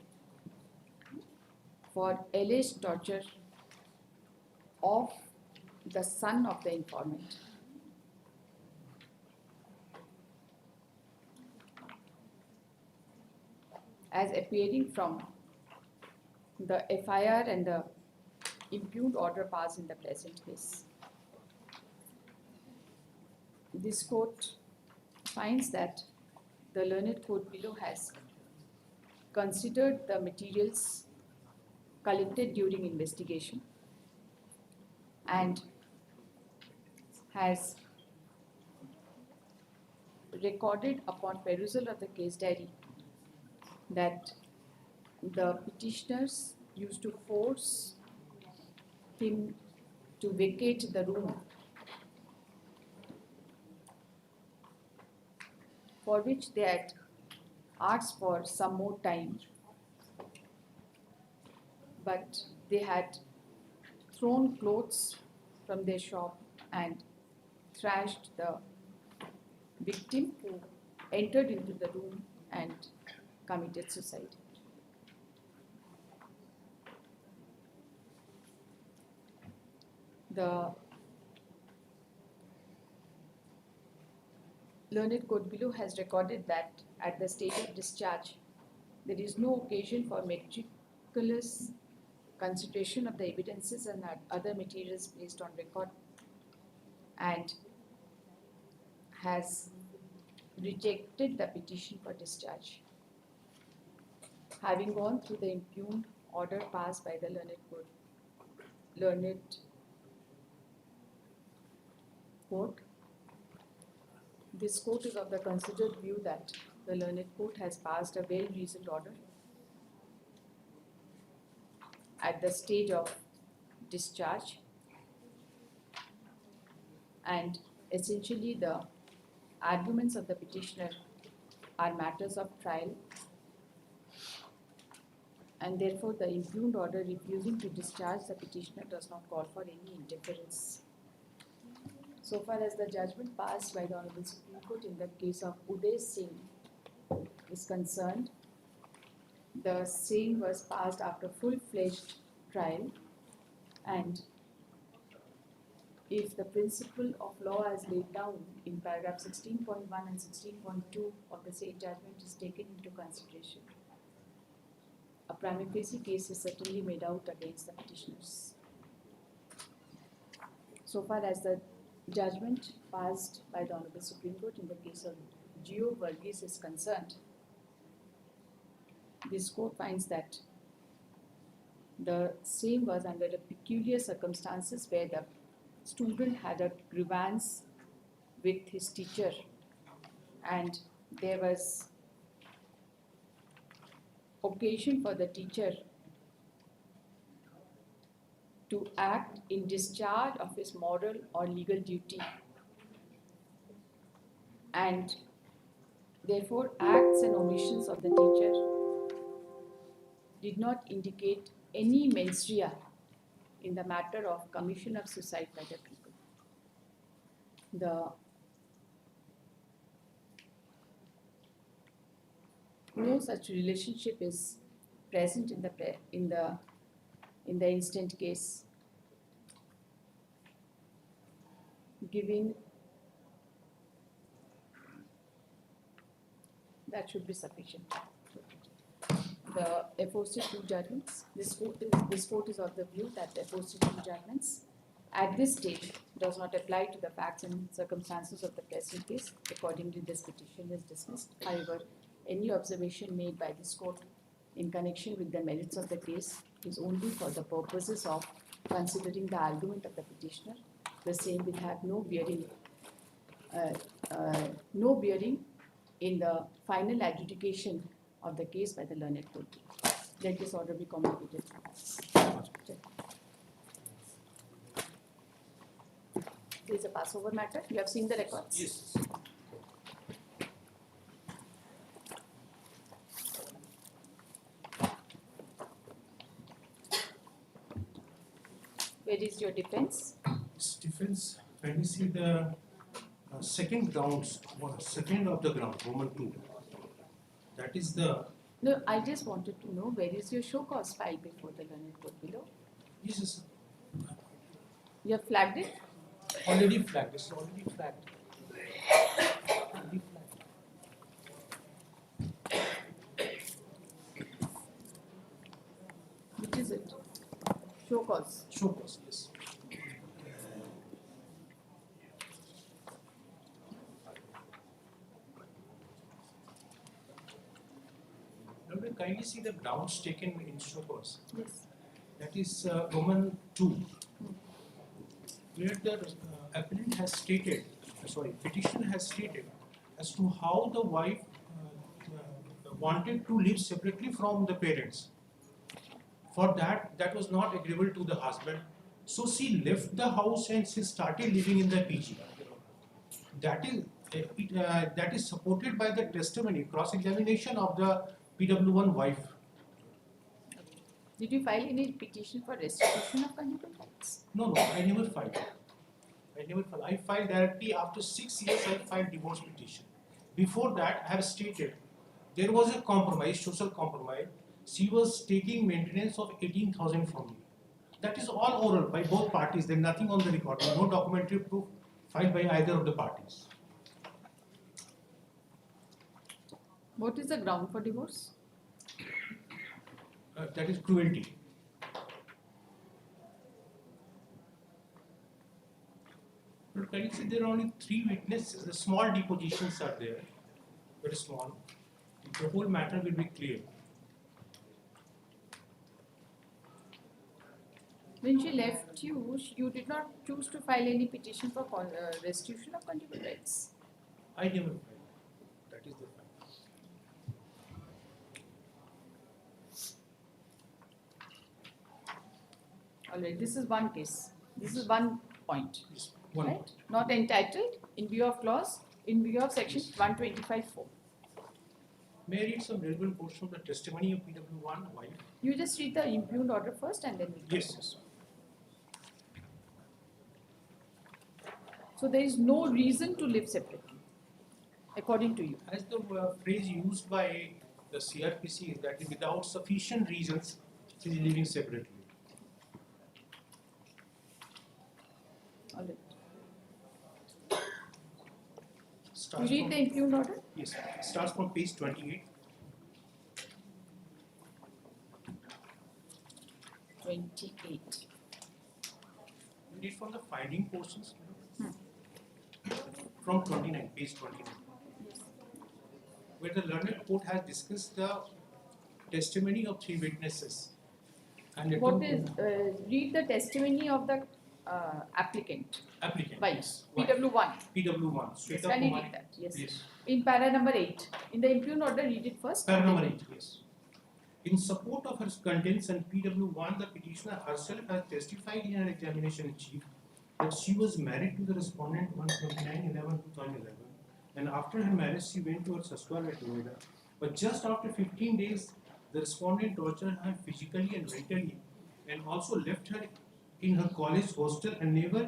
for alleged torture of the son of the informant. As appearing from the FIR and the impugned order passed in the present case. This court finds that the learned court below has considered the materials collected during investigation and has recorded upon perusal of the case diary that the petitioners used to force him to vacate the room, for which they had asked for some more time, but they had thrown clothes from their shop and thrashed the victim, who entered into the room and committed suicide. The learned court below has recorded that at the stage of discharge, there is no occasion for meticulous consideration of the evidences and other materials placed on record, and has rejected the petition for discharge. Having gone through the impugned order passed by the learned court, this court is of the considered view that the learned court has passed a well-reasoned order at the stage of discharge, and essentially the arguments of the petitioner are matters of trial, and therefore the impugned order refusing to discharge the petitioner does not call for any interference. So far as the judgment passed by the Honorable Supreme Court in the case of Uday Singh is concerned, the same was passed after full-fledged trial, and if the principle of law as laid down in paragraph 16.1 and 16.2 of the said judgment is taken into consideration, a prima facie case is certainly made out against the petitioners. So far as the judgment passed by the Honorable Supreme Court in the case of Gio Varghese is concerned, this court finds that the same was under the peculiar circumstances where the student had a grievance with his teacher, and there was occasion for the teacher to act in discharge of his moral or legal duty, and therefore acts and omissions of the teacher did not indicate any mens rea in the matter of commission of suicide by the people. No such relationship is present in the instant case, giving that should be sufficient. The aforesaid two judgments, this court is of the view that the aforesaid two judgments at this stage does not apply to the facts and circumstances of the present case. Accordingly, this petition is dismissed. However, any observation made by this court in connection with the merits of the case is only for the purposes of considering the argument of the petitioner. The same will have no bearing in the final adjudication of the case by the learned court. Let this order be communicated. This is a passover matter. You have seen the records? Yes. Where is your defense? This defense, when we see the second grounds, second of the ground, Roman 2, that is the, No, I just wanted to know where is your show cause file before the learned court below? this is You have flagged it? already flagged, this is already flagged. Already flagged. Which is it? Show cause. Show cause, yes. Now we kindly see the grounds taken in show cause. Yes. That is Roman 2, where the appellant has stated, petitioner has stated as to how the wife wanted to live separately from the parents. For that was not agreeable to the husband. So she left the house and she started living in the PG. That is supported by the testimony, cross-examination of the PW1 wife. Did you file any petition for restitution of conjugal rights? No, I never filed. I filed directly after 6 years. I filed divorce petition. Before that, I have stated there was a compromise, social compromise. She was taking maintenance of 18,000 from me. That is all oral by both parties. There is nothing on the record. No documentary proof filed by either of the parties. What is the ground for divorce? That is cruelty. But can you see there are only 3 witnesses? The small depositions are there, very small. The whole matter will be clear. When she left you, you did not choose to file any petition for restitution of conjugal rights. I never filed. That is the fact. Alright, this is one case. This is one point. Yes, one Right? point. Not entitled in view of clause, in view of section 125(4). May I read some relevant portion of the testimony of PW1 wife? You just read the impugned order first and then we Yes. So there is no reason to live separately, according to you. As the phrase used by the CRPC is that without sufficient reasons, she is living separately. All right. You Starts read from- the impugned order? Yes, it starts from page 28. 28. You read from the finding portions. From 29, page 29. Where the learned court has discussed the testimony of 3 witnesses. And it What will- is, read the testimony of the applicant. applicant? By Yes. Why? PW1. PW1. Yes, Shweta can you Kumari. read that? Yes. Yes. In para number 8. In the impugned order, read it first. Para number 8, yes. In support of her contents and PW1, the petitioner herself has testified in her examination in chief that she was married to the respondent on 29/11/2011, and after her marriage she went to her sasural at Noida. But just after 15 days, the respondent tortured her physically and mentally, and also left her in her college hostel and never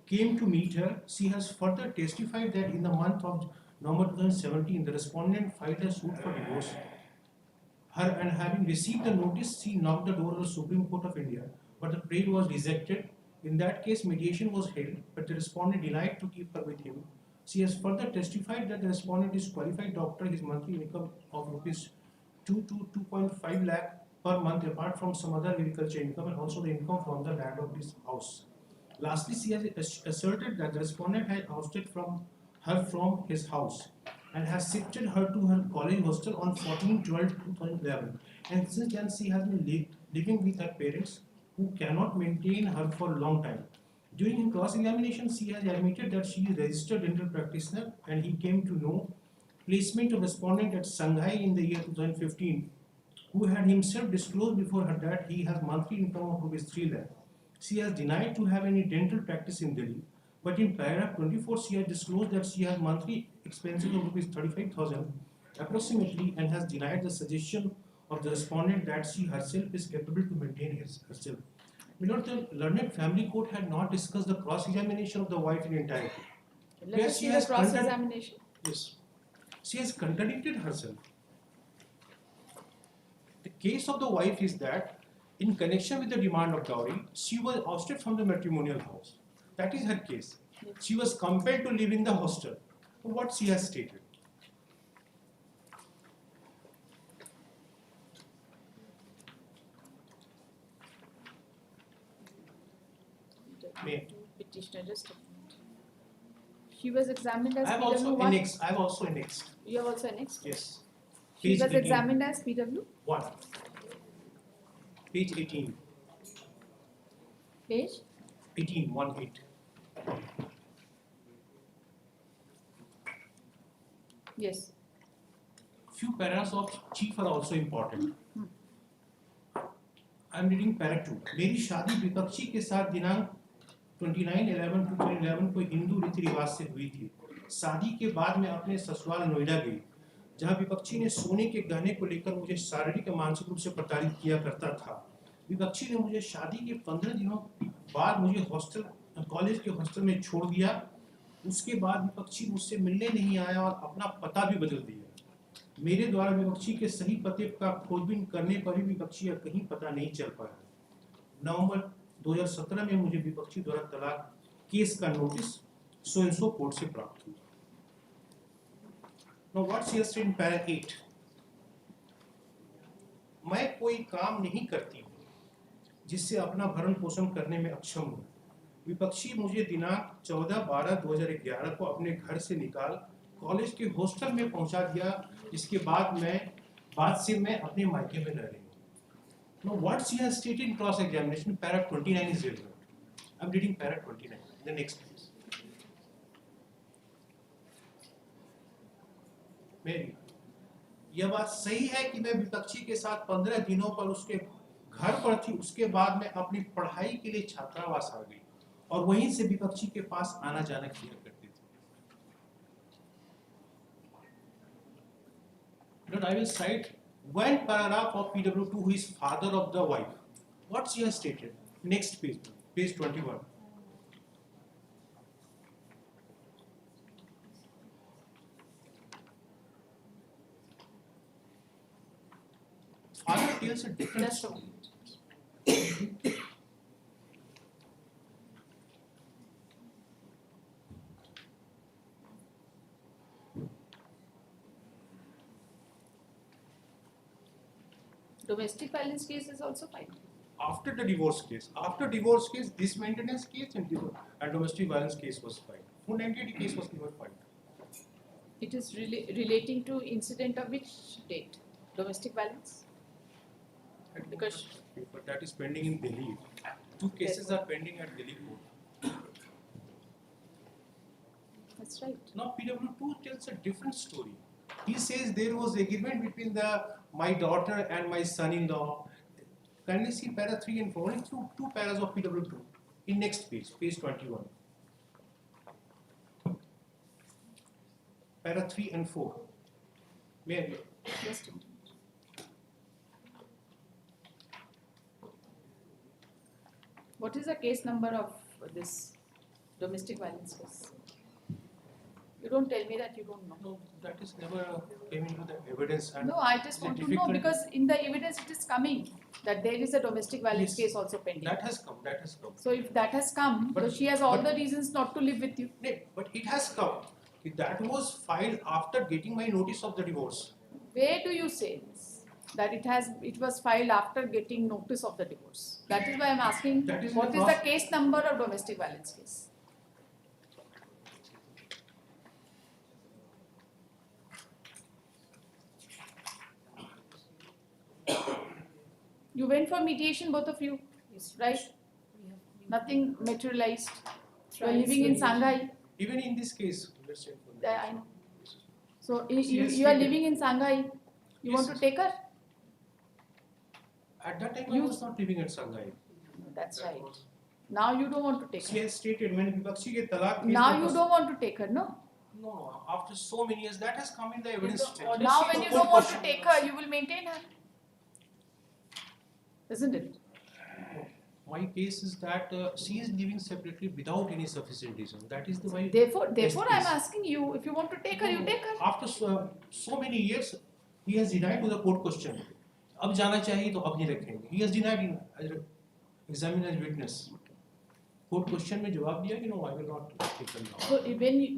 came to meet her. She has further testified that in the month of November 2017, the respondent filed a suit for divorce. Her, and having received the notice, she knocked the door of the Supreme Court of India, but the plea was rejected. In that case, mediation was held, but the respondent denied to keep her with him. She has further testified that the respondent is qualified doctor, his monthly income of rupees 2 to 2.5 lakh per month, apart from some other agriculture income and also the income from the land of his house. Lastly, she has asserted that the respondent had ousted her from his house and has shifted her to her college hostel on 14/12/2011. And since then, she has been living with her parents, who cannot maintain her for a long time. During his cross-examination, she has admitted that she is a registered dental practitioner, and he came to know placement of respondent at Shanghai in the year 2015, who had himself disclosed before her that he has monthly income of rupees 3 lakh. She has denied to have any dental practice in Delhi, but in paragraph 24, she has disclosed that she has monthly expenses of rupees 35,000 approximately, and has denied the suggestion of the respondent that she herself is capable to maintain herself. The learned family court had not discussed the cross-examination of the wife in entirety. Let Yes, us she see the has cross-examination. Yes. She has contradicted herself. The case of the wife is that, in connection with the demand of dowry, she was ousted from the matrimonial house. That is her case. She was compelled to live in the hostel. What she has stated. May. Petitioner, just a minute. She was examined as I have also PW1. annexed. You have also annexed? Yes. She Page was 18. examined as PW? 1. Page 18. Page? 18, 1-8. Yes. Few paragraphs of chief are also important. I am reading para 2. मेरी शादी विपक्षी के साथ दिनांक 29/11/2011 को हिंदू रीति रिवाज से हुई थी। शादी के बाद मैं अपने ससुराल नोएडा गई, जहां विपक्षी ने सोने के गहने को लेकर मुझे शारीरिक और मानसिक रूप से प्रताड़ित किया करता था। विपक्षी ने मुझे शादी के 15 दिनों बाद मुझे कॉलेज के हॉस्टल में छोड़ दिया। उसके बाद विपक्षी मुझसे मिलने नहीं आया और अपना पता भी बदल दिया। मेरे द्वारा विपक्षी के सही पते का खोजबीन करने पर भी विपक्षी का कहीं पता नहीं चल पाया। नवंबर 2017 में मुझे विपक्षी द्वारा तलाक केस का notice so and so court से प्राप्त हुआ। Now what she has said in para 8? मैं कोई काम नहीं करती जिससे अपना भरण पोषण करने में अक्षम हूँ। विपक्षी मुझे दिनांक 14/12/2011 को अपने घर से निकाल कॉलेज के हॉस्टल में पहुंचा दिया, जिसके बाद से मैं अपने मायके में रह रही हूँ। Now what she has stated in cross examination, para 29 is relevant. I am reading para 29. The next please. मेरी यह बात सही है कि मैं विपक्षी के साथ 15 दिनों पर उसके घर पर थी। उसके बाद मैं अपनी पढ़ाई के लिए छात्रावास आ गई और वहीं से विपक्षी के पास आना जाना किया करती थी। But I will cite one paragraph of PW2, who is father of the wife. What she has stated. Next page, page 21. tells a different Just a story. moment. Domestic violence case is also filed. After the divorce case, this maintenance case and domestic violence case was filed. 498 case was never filed. It is relating to incident of which date? Domestic violence? Because But that is pending in Delhi. Two cases are pending at Delhi court. that's right. Now PW2 tells a different story. He says there was agreement between my daughter and my son-in-law. Kindly see para 3 and 4, only through two paras of PW2 in next page, page 21. Para 3 and 4. May I? Just a minute. What is the case number of this domestic violence case? You don't tell me that you don't know. No, that is never came into the evidence. And No, I just it's a want to know difficult- because in the evidence it is coming that there is a domestic violence Yes. case also pending. That has come. So if that has come, But- so she has all but- the reasons not to live with you. No, but it has come. That was filed after getting my notice of the divorce. Where do you say this? That it was filed after getting notice of the divorce. That is why I'm asking That is in what the is the cross- case number of domestic violence case? You went for mediation, both of you, right? Nothing materialized. You are living in Shanghai. Even in this case, let's say for I know. So Yes, you are taken. living in Shanghai. You want Yes. to take her? at that time I You- was not living at Shanghai. That's right. Now you don't want to take She her. has stated when Vipakshi ke talaq case Now mein you was- don't want to take her, no? No, after so many years that has come in the evidence. the stage. order Now sheet when you also don't want to mentioned take was- her, you will maintain her. Isn't it? My case is that she is living separately without any sufficient reason. That is the why. Therefore Yes, I'm please. asking you, if you want to take her, you take her. After so many years, he has denied to the court question. अब जाना चाहिए तो अब नहीं रखेंगे. He has denied examine as witness. Court question में जवाब दिया कि no, I will not take her now. So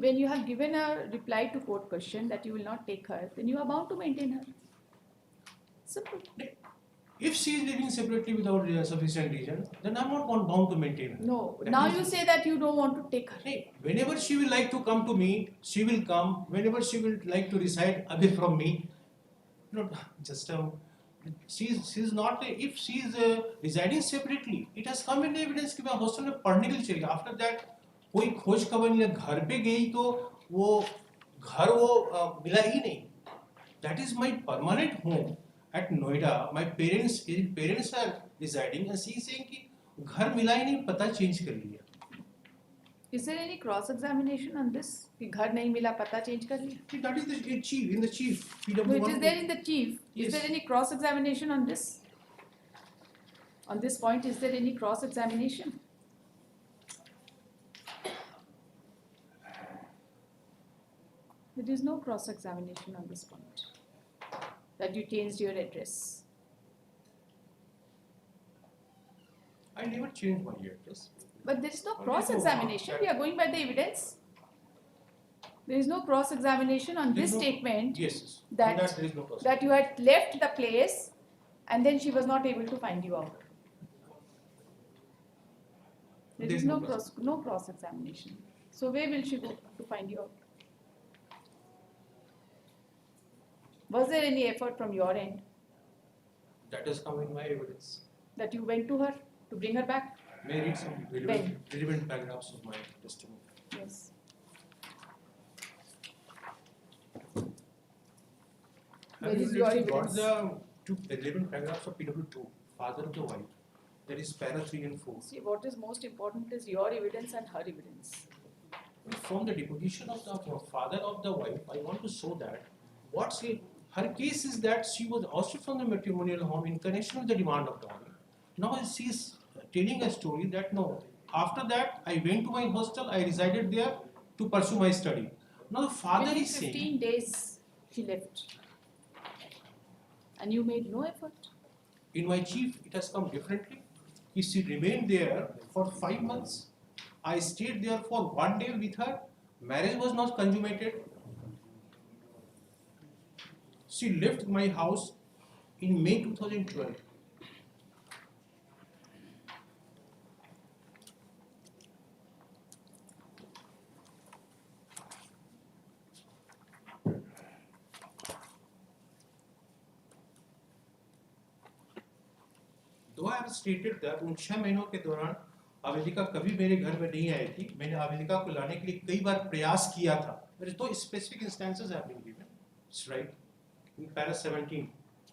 when you have given a reply to court question that you will not take her, then you are bound to maintain her. Simple. If she is living separately without sufficient reason, then I'm not bound to maintain her. No. That Now is- you say that you don't want to take her. Hey, whenever she will like to come to me, she will come. Whenever she will like to reside away from me, just she's not. If she's residing separately, it has come in the evidence कि मैं hostel में पढ़ने के लिए चली गई. After that, कोई खोज खबर नहीं. घर पे गई तो वो घर मिला ही नहीं. That is my permanent home at Noida. My parents are residing, and she is saying कि घर मिला ही नहीं, पता change कर लिया. Is there any cross examination on this? कि घर नहीं मिला, पता change कर लिया. That is the chief, in the chief. No, it is there in the chief. Yes. Is there any cross examination on this? On this point, is there any cross examination? There is no cross examination on this point. That you changed your address. I never changed my address. But there is no Only cross for examination. that- We are going by the evidence. There is no cross examination on There this is no- statement Yes, yes. On that there is no cross. that you had left the place and then she was not able to find you out. There There is is no no cross examination. So where will she go to find you out? Was there any effort from your end That has come in my evidence. that you went to her to bring her back? May I read some relevant paragraphs of my testimony. Yes. Where Have is you your got evidence? the two relevant paragraphs of PW2, father of the wife, that is para 3 and 4. See, what is most important is your evidence and her evidence. From the deposition of the father of the wife, I want to show that her case is that she was ousted from the matrimonial home in connection with the demand of dowry. Now she is telling a story that no, after that I went to my hostel, I resided there to pursue my study. Now the father Within is saying, 15 days she left. And you made no effort. In my chief, it has come differently. She remained there for 5 months. I stayed there for 1 day with her. Marriage was not consummated. She left my house in May 2012. Though I have stated that उन 6 महीनों के दौरान आवेदिका कभी मेरे घर में नहीं आई थी, मैंने आवेदिका को लाने के लिए कई बार प्रयास किया था. There is no specific instances have been given. It's right in para 17,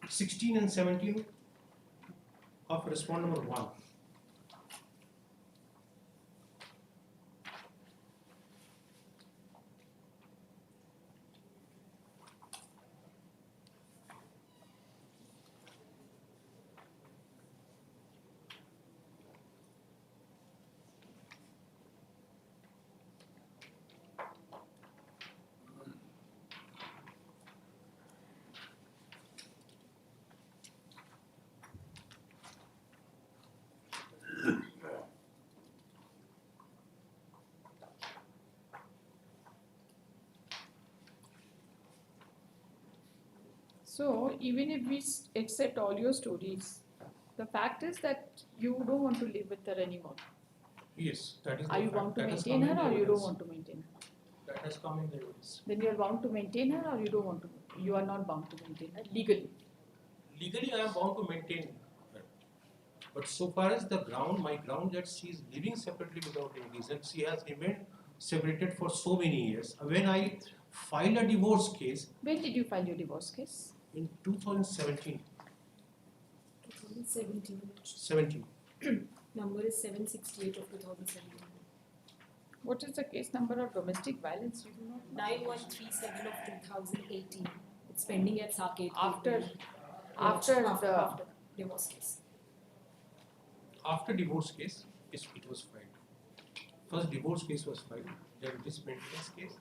16 and 17 of respond number 1. So even if we accept all your stories, the fact is that you don't want to live with her anymore. Yes, that is the Are you fact. bound to That has maintain come in her the or you don't evidence. want to maintain her? That has come in the evidence. Then you are bound to maintain her or you don't want to. You are not bound to maintain her legally. Legally, I am bound to maintain her. But so far as the ground, my ground that she is living separately without any reason, she has remained separated for so many years. When I filed a divorce case When did you file your divorce case? in 2017, 2017. 17. Number is 768 of 2017. What is the case number of domestic violence? You do not know. 9137 of 2018. It's pending at Saket. After After divorce case. After divorce case, it was filed. First divorce case was filed, then this maintenance case,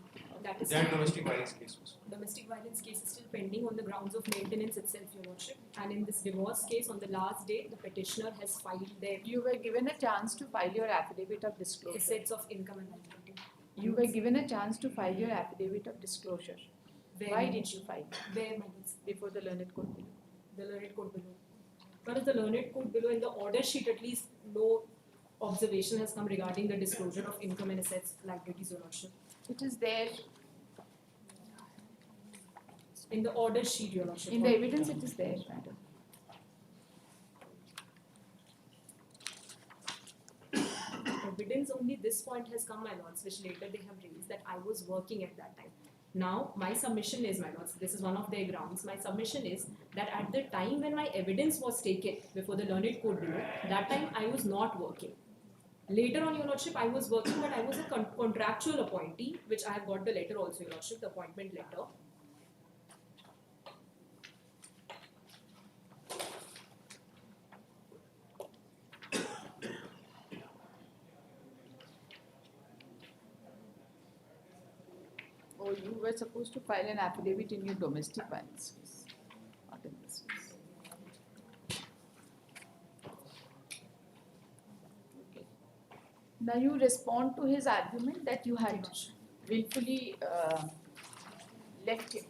That is then domestic violence case was filed. domestic violence case is still pending on the grounds of maintenance itself, Your Lordship. And in this divorce case, on the last day, the petitioner has filed their You were given a chance to file your affidavit of disclosure. assets of income and liability. You were given a chance to file your affidavit of disclosure. Why didn't you file Where, my lords? before the learned court below? The learned code below. But the learned code below, in the order sheet at least, no observation has come regarding the disclosure of income and assets liabilities, Your Lordship. It is there In the order sheet, Your Lordship. in the evidence. It is there, madam. Evidence only this point has come, my lords, which later they have raised that I was working at that time. Now, my submission is, my lords, this is one of their grounds. My submission is that at the time when my evidence was taken before the learned court below, that time I was not working. Later on, Your Lordship, I was working, but I was a contractual appointee, which I have got the letter also, Your Lordship, the appointment letter. Oh, you were supposed to file an affidavit in your domestic violence case, not in this case. Okay. Now you respond to his argument that you had willfully left him.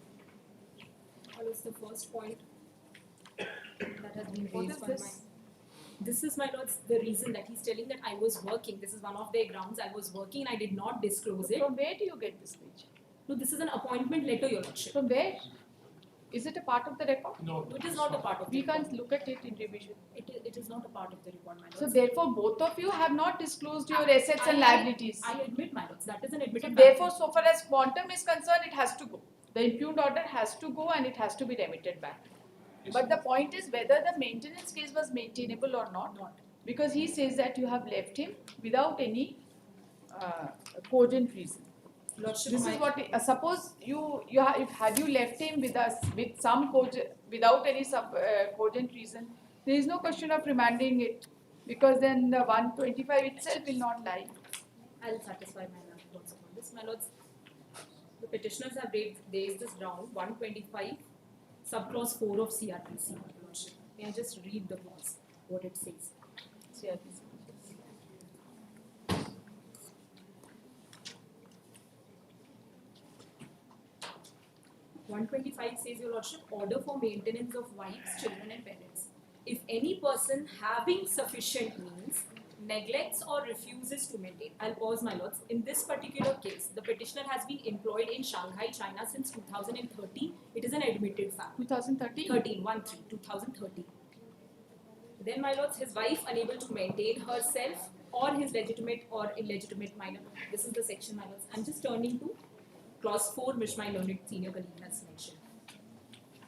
What is the first point that has been What raised is by this? This is, my lords, the reason that he's telling that I was working. This is one of their grounds. I was working and I did not disclose it. From where do you get this page? No, this is an appointment letter, Your Lordship. From where? Is it a part of the record? No, It is not a part of the We report. can't look at it in revision. It is not a part of the report, my lords. So therefore, both of you have not disclosed your assets and liabilities. I admit, my lords, that is an So admitted therefore, fact. so far as quantum is concerned, it has to go. The impugned order has to go and it has to be remitted back. But the point is whether the maintenance case was maintainable or not. Because he says that you have left him without any cogent reason. Lordship, This is what suppose if had you left him with us with some without any cogent reason, there is no question of remanding it because then the 125 itself will not lie. I'll satisfy my lords upon this. My lords, the petitioners have raised this ground 125 subclause 4 of CRPC, Lordship. May I just read the clause, what it says? CRPC. 125 says, Your Lordship, order for maintenance of wives, children, and parents. If any person having sufficient means neglects or refuses to maintain, I'll pause, my lords. In this particular case, the petitioner has been employed in Shanghai, China since 2013. It is an admitted fact. 2013? 2013. Then, my lords, his wife unable to maintain herself or his legitimate or illegitimate minor. This is the section, my lords. I'm just turning to clause 4, which my learned senior colleague has mentioned.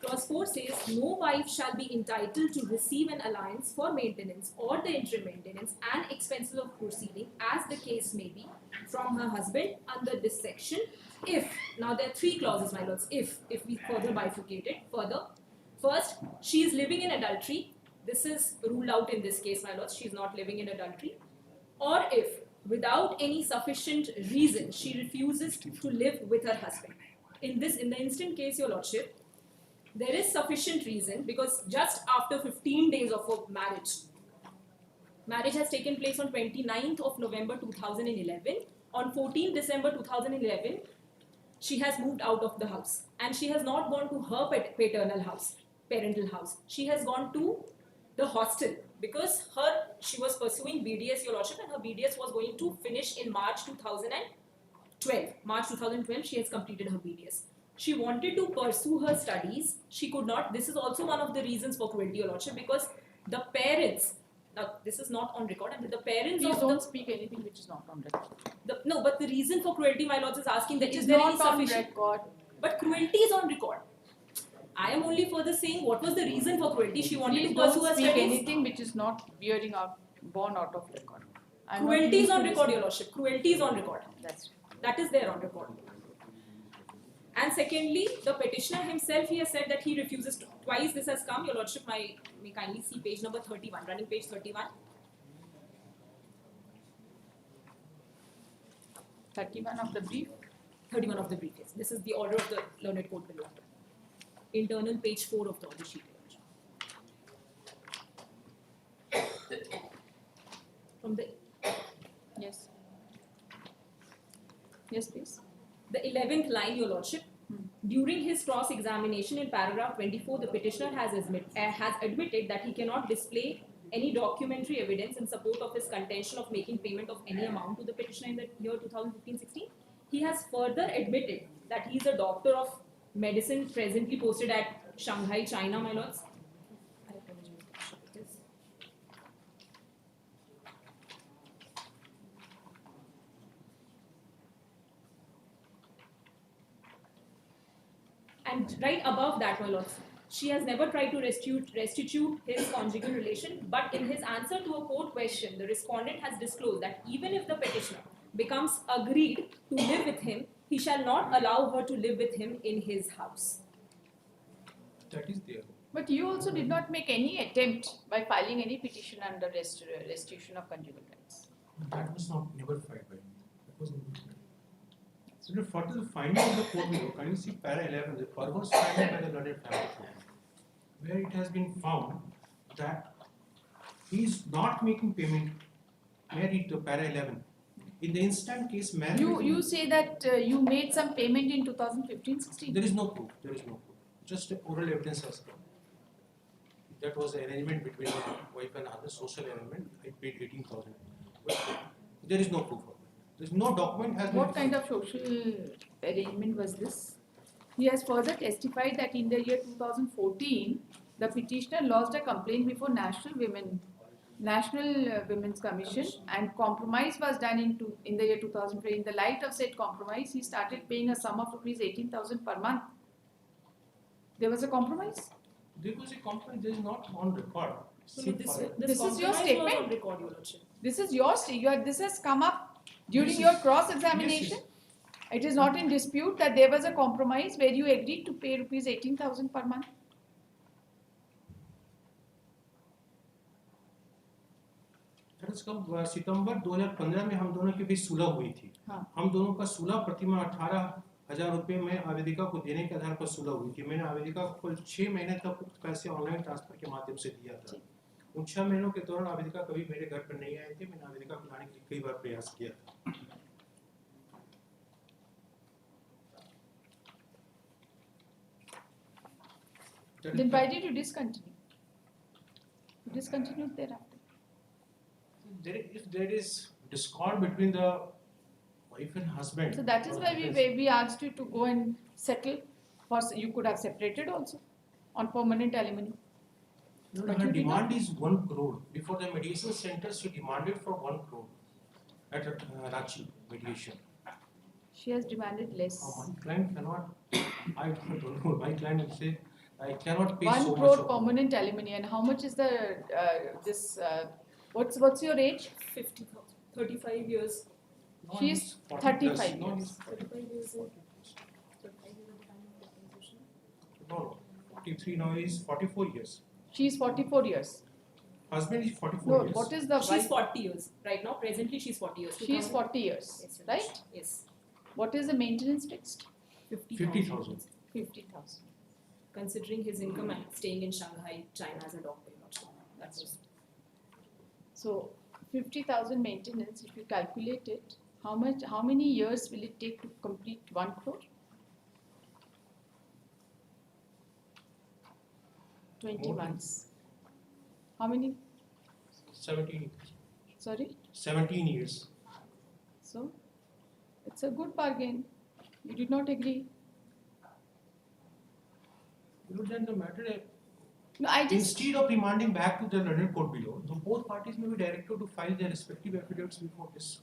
Clause 4 says, no wife shall be entitled to receive an allowance for maintenance or the interim maintenance and expenses of proceeding, as the case may be, from her husband under this section, if, now there are 3 clauses, my lords, if we further bifurcate it further. First, she is living in adultery. This is ruled out in this case, my lords, she is not living in adultery. Or if, without any sufficient reason, she refuses to live with her husband. In the instant case, your lordship, there is sufficient reason because just after 15 days of her marriage has taken place on 29th of November 2011. On 14th December 2011, she has moved out of the house and she has not gone to her parental house. She has gone to the hostel because she was pursuing BDS, your lordship, and her BDS was going to finish in March 2012. March 2012, she has completed her BDS. She wanted to pursue her studies. She could not. This is also one of the reasons for cruelty, your lordship, because the parents, now this is not on record, and the parents Please of don't speak anything which is not on record. no, but the reason for cruelty, my lords, is asking that It is there not any on sufficient... record. But cruelty is on record. I am only further saying what was the reason for cruelty. She wanted Please to pursue don't her speak studies. anything which is not born out of record. I'm not Cruelty is used on to record, this. your lordship. Cruelty is on record. That's That is there on record. And secondly, the petitioner himself, he has said that he refuses to. Twice this has come, your lordship, may kindly see page number 31, running page 31. 31 of the brief. 31 of the brief, yes. This is the order of the learned court below. Internal page 4 of the order sheet. From the... Yes. Yes, please. The 11th line, your lordship. During his cross-examination in paragraph 24, the petitioner has admitted that he cannot display any documentary evidence in support of his contention of making payment of any amount to the petitioner in the year 2015-16. He has further admitted that he is a doctor of medicine presently posted at Shanghai, China, my lords. I apologize. And right above that, my lords, she has never tried to restitute his conjugal relation, but in his answer to a court question, the respondent has disclosed that even if the petitioner becomes agreed to live with him, he shall not allow her to live with him in his house. That is there. But you also did not make any attempt by filing any petition under restitution of conjugal rights. That was never filed by me. That was never filed. So the further finding of the court below, can you see para 11, the perverse finding by the learned family court, where it has been found that he is not making payment. May I read the para 11? In the instant case, marriage. You say that you made some payment in 2015-16. There is no proof. There is no proof. Just oral evidence has come. That was the arrangement between the wife and other social arrangement. I paid 18,000. There is no proof of that. There is no document has been. What kind of social arrangement was this? He has further testified that in the year 2014, the petitioner lodged a complaint before National Women's Commission, and compromise was done in the year 2003. In the light of said compromise, he started paying a sum of rupees 18,000 per month. There was a compromise? There was a complaint. There is not on record. So This is your compromise was statement? on record, your lordship. This is your statement. This has come up during your cross-examination. Yes. It is not in dispute that there was a compromise where you agreed to pay rupees 18,000 per month. That is कब सितंबर 2015 में हम दोनों के बीच सुलह हुई थी. हाँ. हम दोनों का सुलह प्रतिमा 18 1000 रुपये मैं आवेदिका को देने के आधार पर सुलह हुई थी। मैंने आवेदिका को कुल 6 महीने तक पैसे ऑनलाइन ट्रांसफर के माध्यम से दिया था। उन 6 महीनों के दौरान आवेदिका कभी मेरे घर पर नहीं आए थे। मैंने आवेदिका को लाने के लिए कई बार प्रयास किया था। Then why did you discontinue? You discontinued thereafter. If there is discord between the wife and husband. So that is why we asked you to go and settle. First, you could have separated also on permanent alimony. No, But her you did demand not. is 1 crore. Before the mediation center, she demanded for 1 crore at Ranchi mediation. She has demanded less. My client cannot, I don't know, my client will say, I cannot pay 1 so crore much. permanent alimony. And how much is the what's your age? 50,000. 35 years. No, She is it's 40 35 plus. No, years. it's 35 years. 40 plus. 35 years at the time of deposition. No, 43 now is 44 years. She is 44 years. Husband is 44 No, years. what is the She's wife? 40 years. Right now, presently, she's 40 years. She is 40 years, Yes, right? Yes. What is the maintenance fixed? 50,000. 50,000. Considering his income and staying in Shanghai, China as a doctor. That was So 50,000 maintenance, if you calculate it, how many years will it take to complete 1 crore? 20 More. months. How many? 17. Sorry? 17 years. So it's a good bargain. You did not agree. But then the matter, No, I just instead of remanding back to the London court below, the both parties may be directed to file their respective affidavits before this.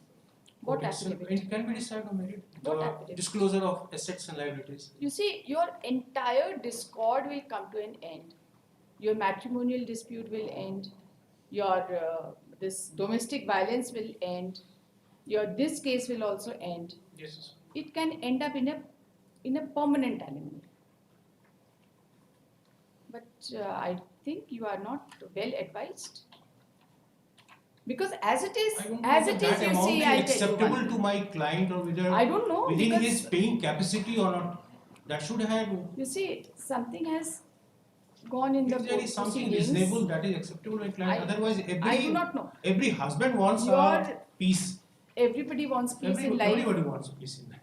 What court itself. affidavit? It can be decided on merit. What The affidavit? disclosure of assets and liabilities. You see, your entire discord will come to an end. Your matrimonial dispute will end. Your this domestic violence will end. Your this case will also end. Yes. It can end up in a permanent alimony. But I think you are not well advised. Because as it is, I don't know whether that you amount see, is I tell you acceptable one to thing. my client or whether I don't know within because his paying capacity or not. That should have. you see, something has gone in the If there court is something proceedings. reasonable that is acceptable to my client, otherwise I do not know. every husband wants Your- peace. Everybody wants peace in life. Everybody wants peace in life.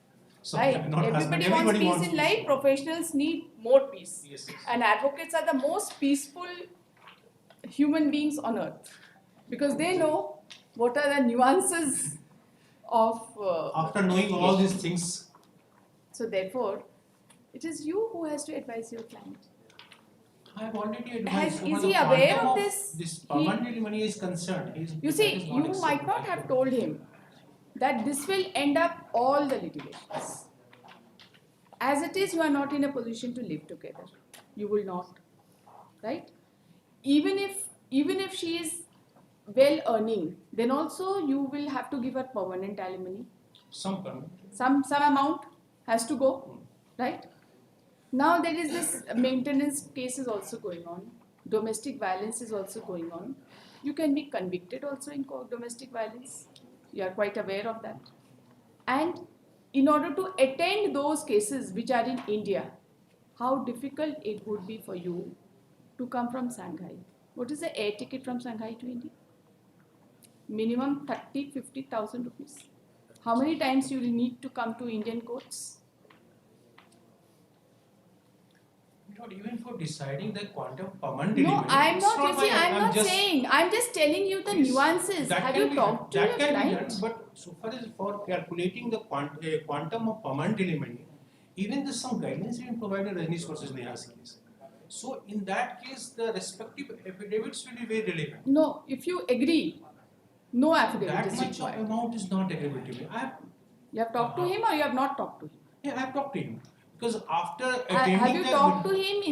So, Right? not husband, Everybody wants peace in life. Professionals need more peace. Yes, yes. And advocates are the most peaceful human beings on earth because they know what are the nuances of. After knowing all these things, So therefore, it is you who has to advise your client. I have already advised. So Is far he the aware quantum of this? This He- permanent money is concerned. You see, you might not have told him that this will end up all the litigations. As it is, you are not in a position to live together. You will not, right? Even if she is well earning, then also you will have to give her permanent alimony. Some permanent. Some amount has to go, right? Now there is this maintenance case is also going on. Domestic violence is also going on. You can be convicted also in domestic violence. You are quite aware of that. And in order to attend those cases which are in India, how difficult it would be for you to come from Shanghai. What is the air ticket from Shanghai to India? Minimum 50,000 rupees. How many times you will need to come to Indian courts? Not even for deciding the quantum permanent No, element. I'm It's not. You see, my- I'm not just- saying. I'm just telling you the Yes, nuances. that Have can you be talked to that your can be client? done, but so far as for calculating the quantum of permanent element, even the some guidelines have been provided Rajneesh versus Neha's case. So in that case, the respective affidavits will be very relevant. No, if you agree, no affidavit That is much of required. amount is not agreeable to me. You have talked to him or you have not talked to him? I have talked to him because after Have attending you the talked to him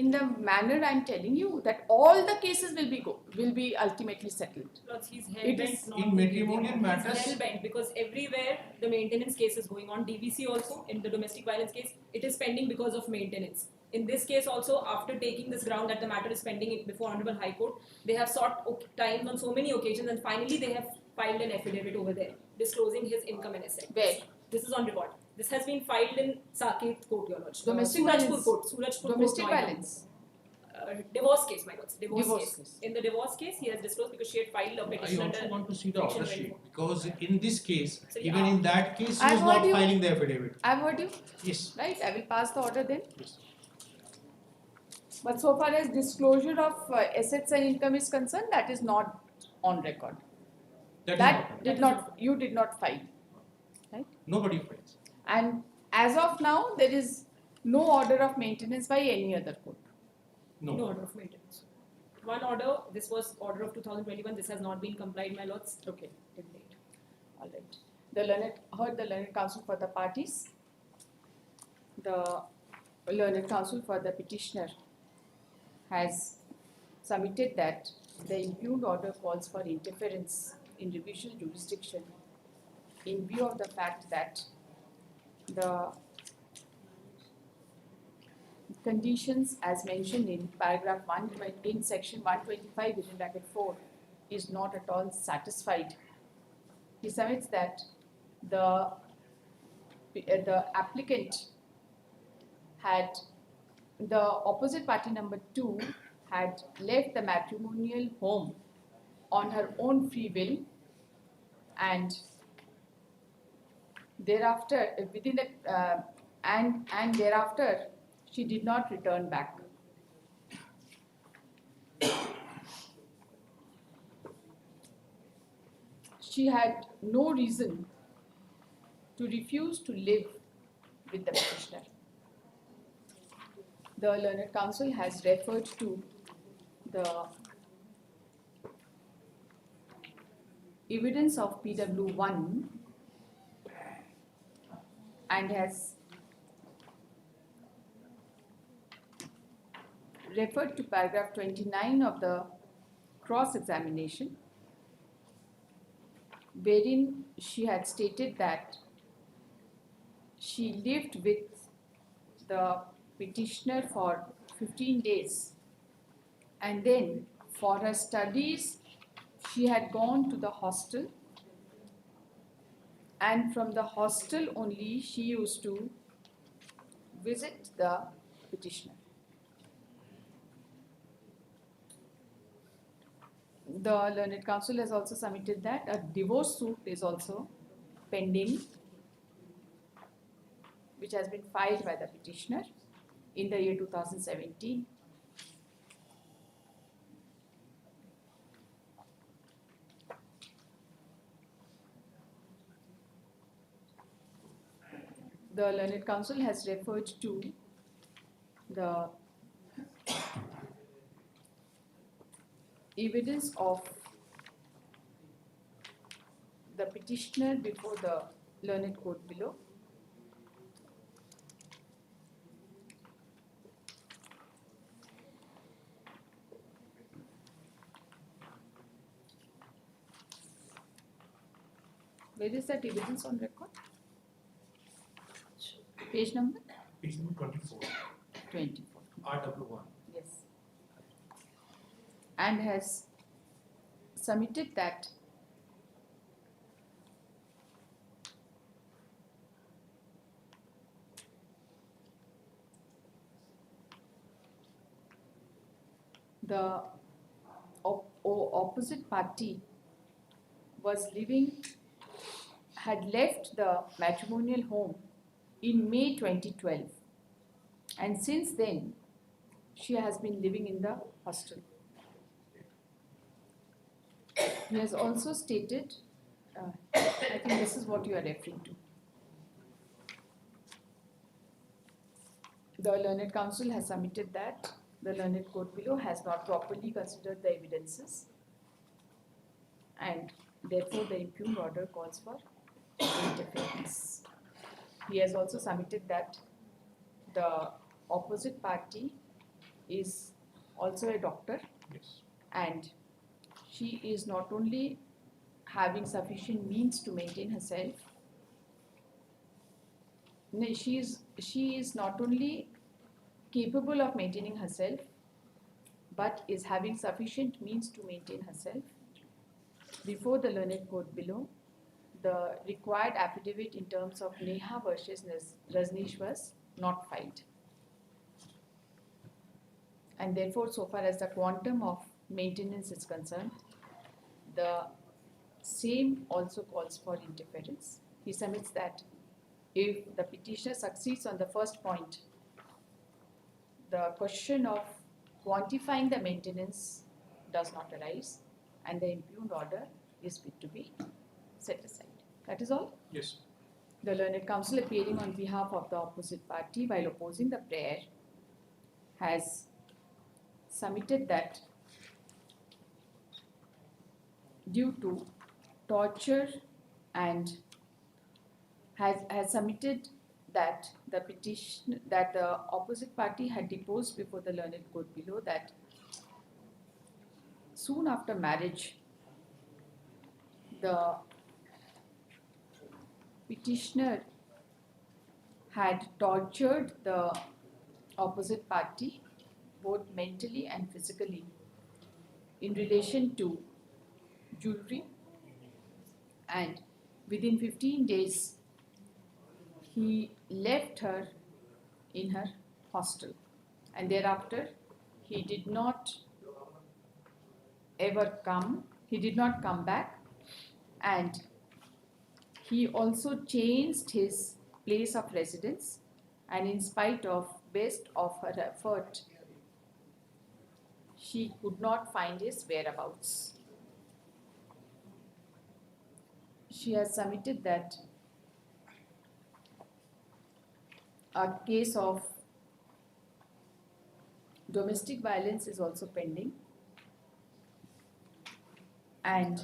in the manner I'm telling you that all the cases will be ultimately settled? Plus, he's It hell-bent is not in to matrimonial give him. matters- He's hell-bent because everywhere the maintenance case is going on. DVC also, in the domestic violence case, it is pending because of maintenance. In this case also, after taking this ground that the matter is pending before Honorable High Court, they have sought times on so many occasions and finally they have filed an affidavit over there disclosing his income and assets. Where? This is on record. This has been filed in Saket Court, Your Lordship. Domestic Surajpur violence. Court. Surajpur Court, Domestic Noida. violence. Divorce case, my lords. Divorce Divorce case. case. In the divorce case, he has disclosed because she had filed a I petition also under want to see the Section order sheet 24. because in this case, So, even yeah. in that case, she I've was not heard you. filing the affidavit. I've heard you, Yes. right? I will pass the order then. Yes. But so far as disclosure of assets and income is concerned, that is not on record. That is not. You did not file, right? Nobody files. And as of now, there is no order of maintenance by any other court. No. No order of maintenance. One order, this was order of 2021, this has not been complied, my lords. Okay. Till date. All right. The learned counsel for the parties. The learned counsel for the petitioner has submitted that the impugned order calls for interference in judicial jurisdiction in view of the fact that the conditions as mentioned in paragraph 120 in section 125 within bracket 4 is not at all satisfied. He submits that the applicant had, the opposite party number 2 had left the matrimonial home on her own free will, and thereafter within the and thereafter she did not return back. She had no reason to refuse to live with the petitioner. The learned counsel has referred to the evidence of PW1 and has referred to paragraph 29 of the cross-examination, wherein she had stated that she lived with the petitioner for 15 days and then for her studies she had gone to the hostel, and from the hostel only she used to visit the petitioner. The learned counsel has also submitted that a divorce suit is also pending, which has been filed by the petitioner in the year 2017. The learned counsel has referred to the evidence of the petitioner before the learned court below. Where is that evidence on record? Page number? Page number 24. 24. RW1. Yes. And has submitted that the opposite party had left the matrimonial home in May 2012, and since then she has been living in the hostel. He has also stated, I think this is what you are referring to. The learned counsel has submitted that the learned court below has not properly considered the evidences, and therefore the impugned order calls for interference. He has also submitted that the opposite party is also a doctor, Yes. and she is not only having sufficient means to maintain herself, no, she is not only capable of maintaining herself, but is having sufficient means to maintain herself. Before the learned court below, the required affidavit in terms of Neha versus Rajneesh was not filed. And therefore, so far as the quantum of maintenance is concerned, the same also calls for interference. He submits that if the petitioner succeeds on the first point, the question of quantifying the maintenance does not arise and the impugned order is fit to be set aside. That is all. Yes. The learned counsel appearing on behalf of the opposite party while opposing the prayer has submitted that due to torture and has submitted that the petition that the opposite party had deposed before the learned court below that soon after marriage the petitioner had tortured the opposite party both mentally and physically in relation to jewelry, and within 15 days he left her in her hostel, and thereafter he did not come back, and he also changed his place of residence, and in spite of best of her effort she could not find his whereabouts. She has submitted that a case of domestic violence is also pending, and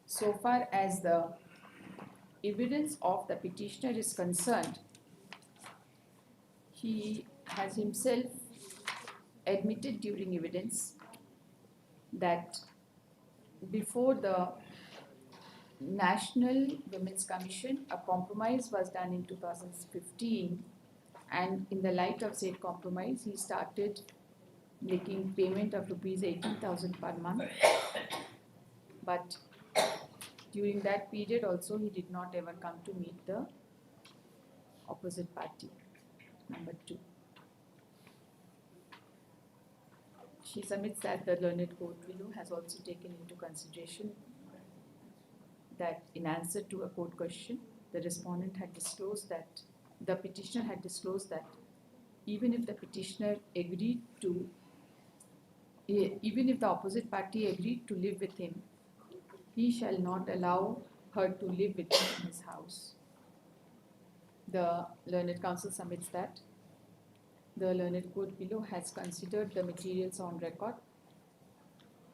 so far as the evidence of the petitioner is concerned, he has himself admitted during evidence that before the National Women's Commission, a compromise was done in 2015, and in the light of said compromise, he started making payment of rupees 18,000 per month. But during that period also, he did not ever come to meet the opposite party. Number 2. She submits that the learned court below has also taken into consideration that in answer to a court question, the respondent had disclosed that the petitioner had disclosed that even if the petitioner agreed to, even if the opposite party agreed to live with him, he shall not allow her to live with him in his house. The learned counsel submits that the learned court below has considered the materials on record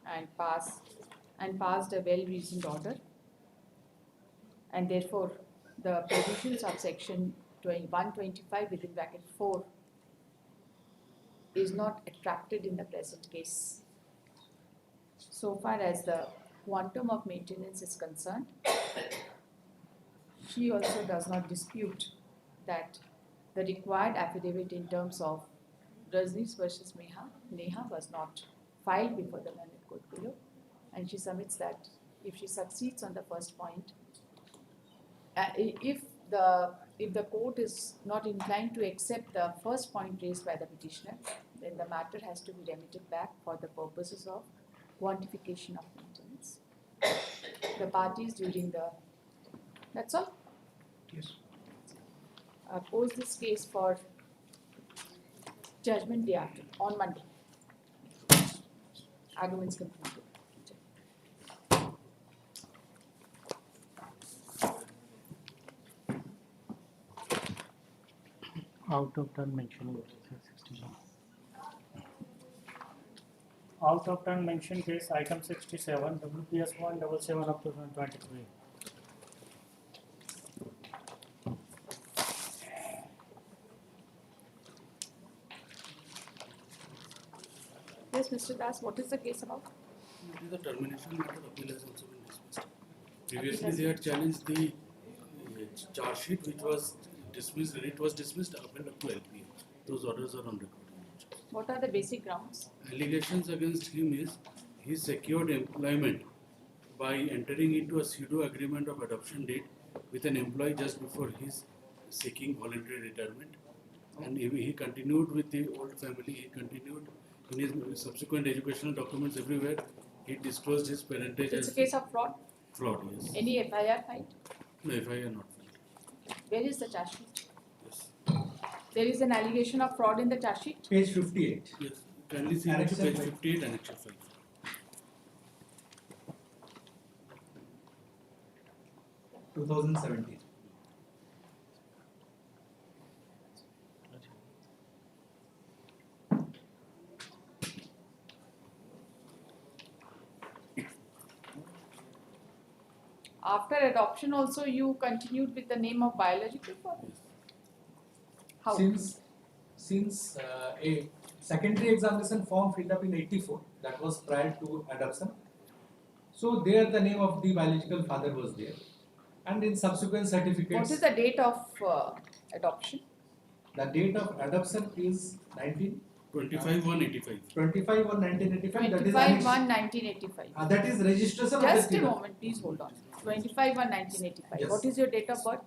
and passed a well-reasoned order, and therefore the provisions of section 125 within bracket 4 is not attracted in the present case. So far as the quantum of maintenance is concerned, she also does not dispute that the required affidavit in terms of Rajneesh versus Neha was not filed before the learned court below, and she submits that if she succeeds on the first point, if the court is not inclined to accept the first point raised by the petitioner, then the matter has to be remitted back for the purposes of quantification of maintenance. The parties during the, that's all? Yes. Pose this case for judgment day after, on Monday. Arguments concluded. Out of turn mention 61. Out of turn mention case item 67 WPS 177 of 2023. Yes, Mr. Das, what is the case about? It is the termination matter. Appeal has also been dismissed. Previously, they had challenged the charge sheet which was dismissed, it was dismissed up and up to LPA. Those orders are on record. What are the basic grounds? Allegations against him is he secured employment by entering into a pseudo agreement of adoption date with an employee just before his seeking voluntary retirement. And he continued with the old family, he continued in his subsequent educational documents everywhere. He disclosed his parentage It's as a case of fraud. fraud, yes. Any FIR filed? No, FIR not filed. Where is the charge sheet? Yes. There is an allegation of fraud in the charge sheet. Page 58. Yes. Kindly see Annexure page five. 58 and Annexure 5. Two 2017. After adoption also you continued with the name of biological father? How? Since a secondary examination form filled up in 84, that was prior to adoption. So there the name of the biological father was there, and in subsequent certificates. What is the date of adoption? The date of adoption is 25/1/85. 25/1/1985. That is 25/1/1985. that is registration of Just the a children. moment, please hold on. 25/1/1985. Yes. What is your date of birth?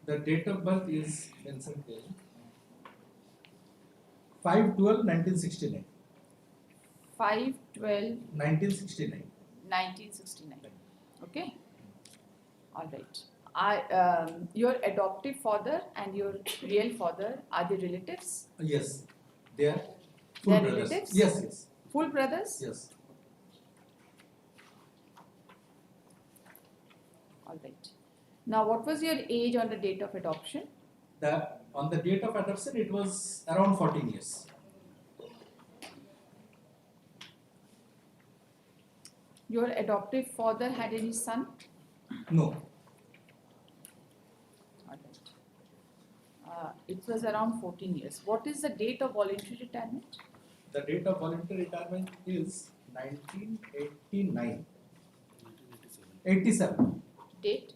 The date of birth is mentioned here. 5/12/1969. 5/12/1969. 1969. Okay. All right. Your adoptive father and your real father are the relatives? Yes, they are full They are brothers. relatives? Yes, yes, Full brothers? yes. All right. Now, what was your age on the date of adoption? On the date of adoption, it was around 14 years. Your adoptive father had any son? No, All right. It was around 14 years. What is the date of voluntary retirement? the date of voluntary retirement is 1989. 87. Date?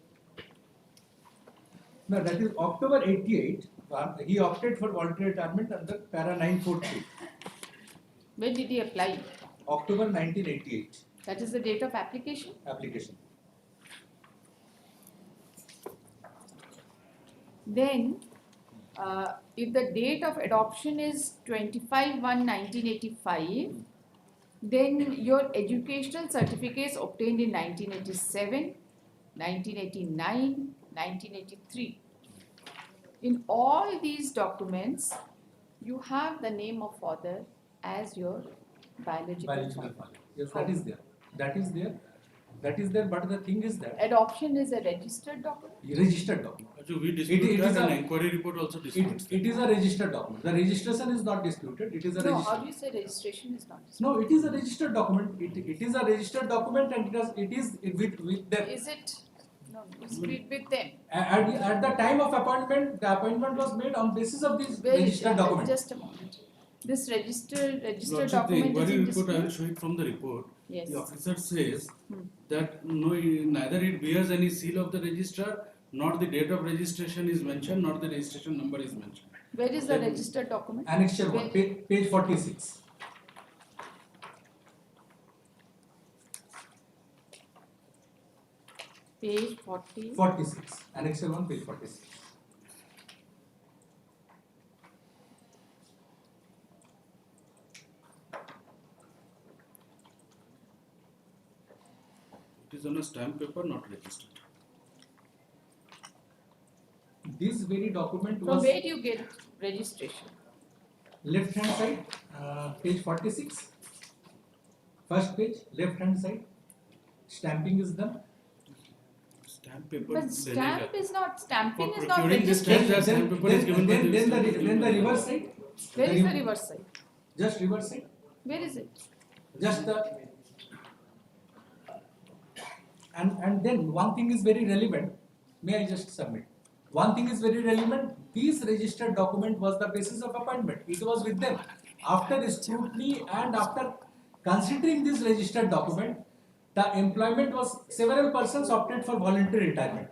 No, that is October 88. He opted for voluntary retirement under para 943. When did he apply? October 1988 That is the date of application? application. Then, if the date of adoption is 25/1/1985, then your educational certificates obtained in 1987, 1989, 1983. In all these documents, you have the name of father as your biological Biological father. father. Yes, that is there. That is there. That is there. But the thing is that Adoption is a registered document. registered document. So we dispute it that is and a- inquiry report also disputes. It is a registered document. The registration is not disputed. It is a No, how registered. do you say registration is not? No, it is a registered document. It is a registered document, and it is with them. Is it? No, it's with them. At the time of appointment, the appointment was made on basis of this Where is registered it? document. Just a moment. This registered Lordship, the document is inquiry in report, I will dispute? show it from the report. Yes. The officer says Hmm. that no, neither it bears any seal of the registrar, nor the date of registration is mentioned, nor the registration number is mentioned. Where is the registered document? Annexure 1, page 46. Page 40. 46. Annexure 1, page 46. It is on a stamp paper, not registered. This very document From was where do you get registration? left hand side, page 46. First page, left hand side. Stamping is done. Stamp paper. But stamp is not, stamping For is not procuring this registered. stamp, stamp paper is given by the Then the reverse side. Where is the reverse side? Just reverse side. Where is it? Just the and then one thing is very relevant. May I just submit? One thing is very relevant. This registered document was the basis of appointment. It was with them. After scrutiny and after considering this registered document, the employment was several persons opted for voluntary retirement.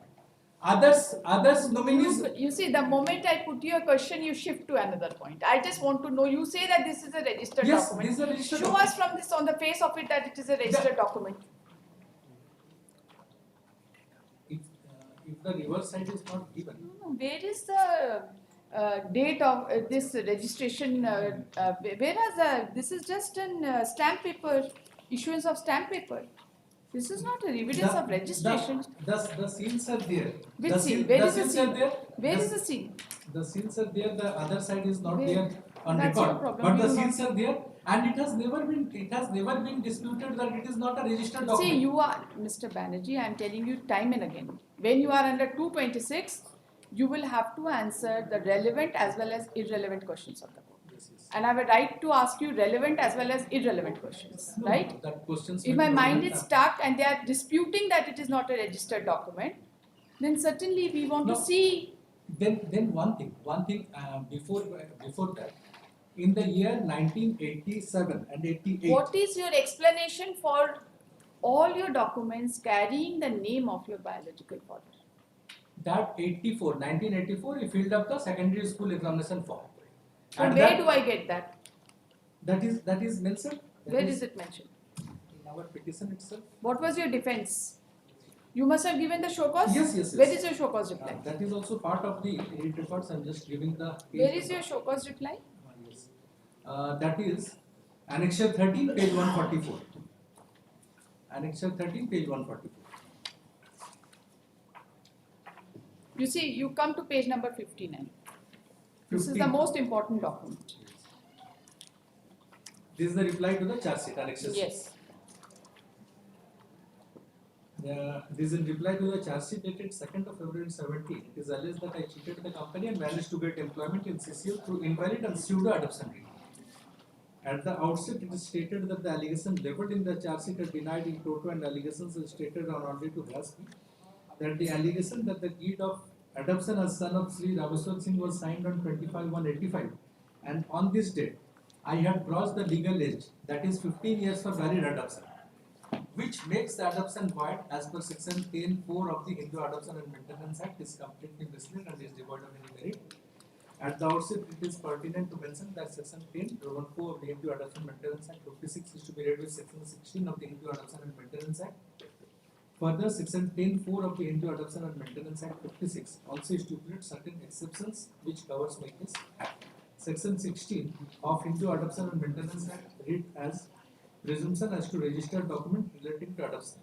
Others nominees. You see, the moment I put you a question, you shift to another point. I just want to know. You say that this is a registered Yes, document. this is a registered Show document. us from this on the face of it that it is a registered document. If the reverse side is not given. No, where is the date of this registration? This is just an stamp paper, issuance of stamp paper. This is not a evidence of registration. The seals are there. Which The seal? Where the is the seals are seal? there. Where is the seal? The seals are there. The other side is not Where? there on That's record. your problem. But We the do not- seals are there, and it has never been disputed that it is not a registered document. See, you are, Mr. Banerjee, I am telling you time and again. When you are under 226, you will have to answer the relevant as well as irrelevant questions of the court. Yes, yes. And I have a right to ask you relevant as well as irrelevant questions, No, right? That questions. If may my be mind relevant is now. stuck and they are disputing that it is not a registered document, then certainly we want No. to see. Then one thing before that, in the year 1987 and 88. What is your explanation for all your documents carrying the name of your biological father? That 1984, he filled up the secondary school examination form. From And where that- do I get that? That is mentioned. Where is it mentioned? In our petition itself. What was your defense? You must have given the show cause? Yes. Where is your show cause reply? That is also part of the aid records. I'm just giving the. Where is your show cause reply? Yes. That is Annexure 13, page 144. Annexure 13, page 144. You see, you come to page number 59. This is the 15. most important document. This is the reply to the charge sheet, Annexure. Yes. This is in reply to the charge sheet dated 2nd of February 17. It is alleged that I cheated the company and managed to get employment in CCL through invalid and pseudo adoption deed. At the outset, it is stated that the allegations leveled in the charge sheet are denied in toto, and allegations are stated are only to harass me. That the allegation that the deed of adoption as son of Sri Rameswar Singh was signed on 25/1/85, and on this date, I had crossed the legal age, that is 15 years for married adoption, which makes the adoption void as per section 10(4) of the Hindu Adoption and Maintenance Act, is completely misleading and is devoid of any merit. At the outset, it is pertinent to mention that section 10(4) of the Hindu Adoption and Maintenance Act 56 is to be read with section 16 of the Hindu Adoption and Maintenance Act. Further, section 10(4) of the Hindu Adoption and Maintenance Act 56 also stipulates certain exceptions which covers my case. Section 16 of Hindu Adoption and Maintenance Act read as presumption as to registered document relating to adoption.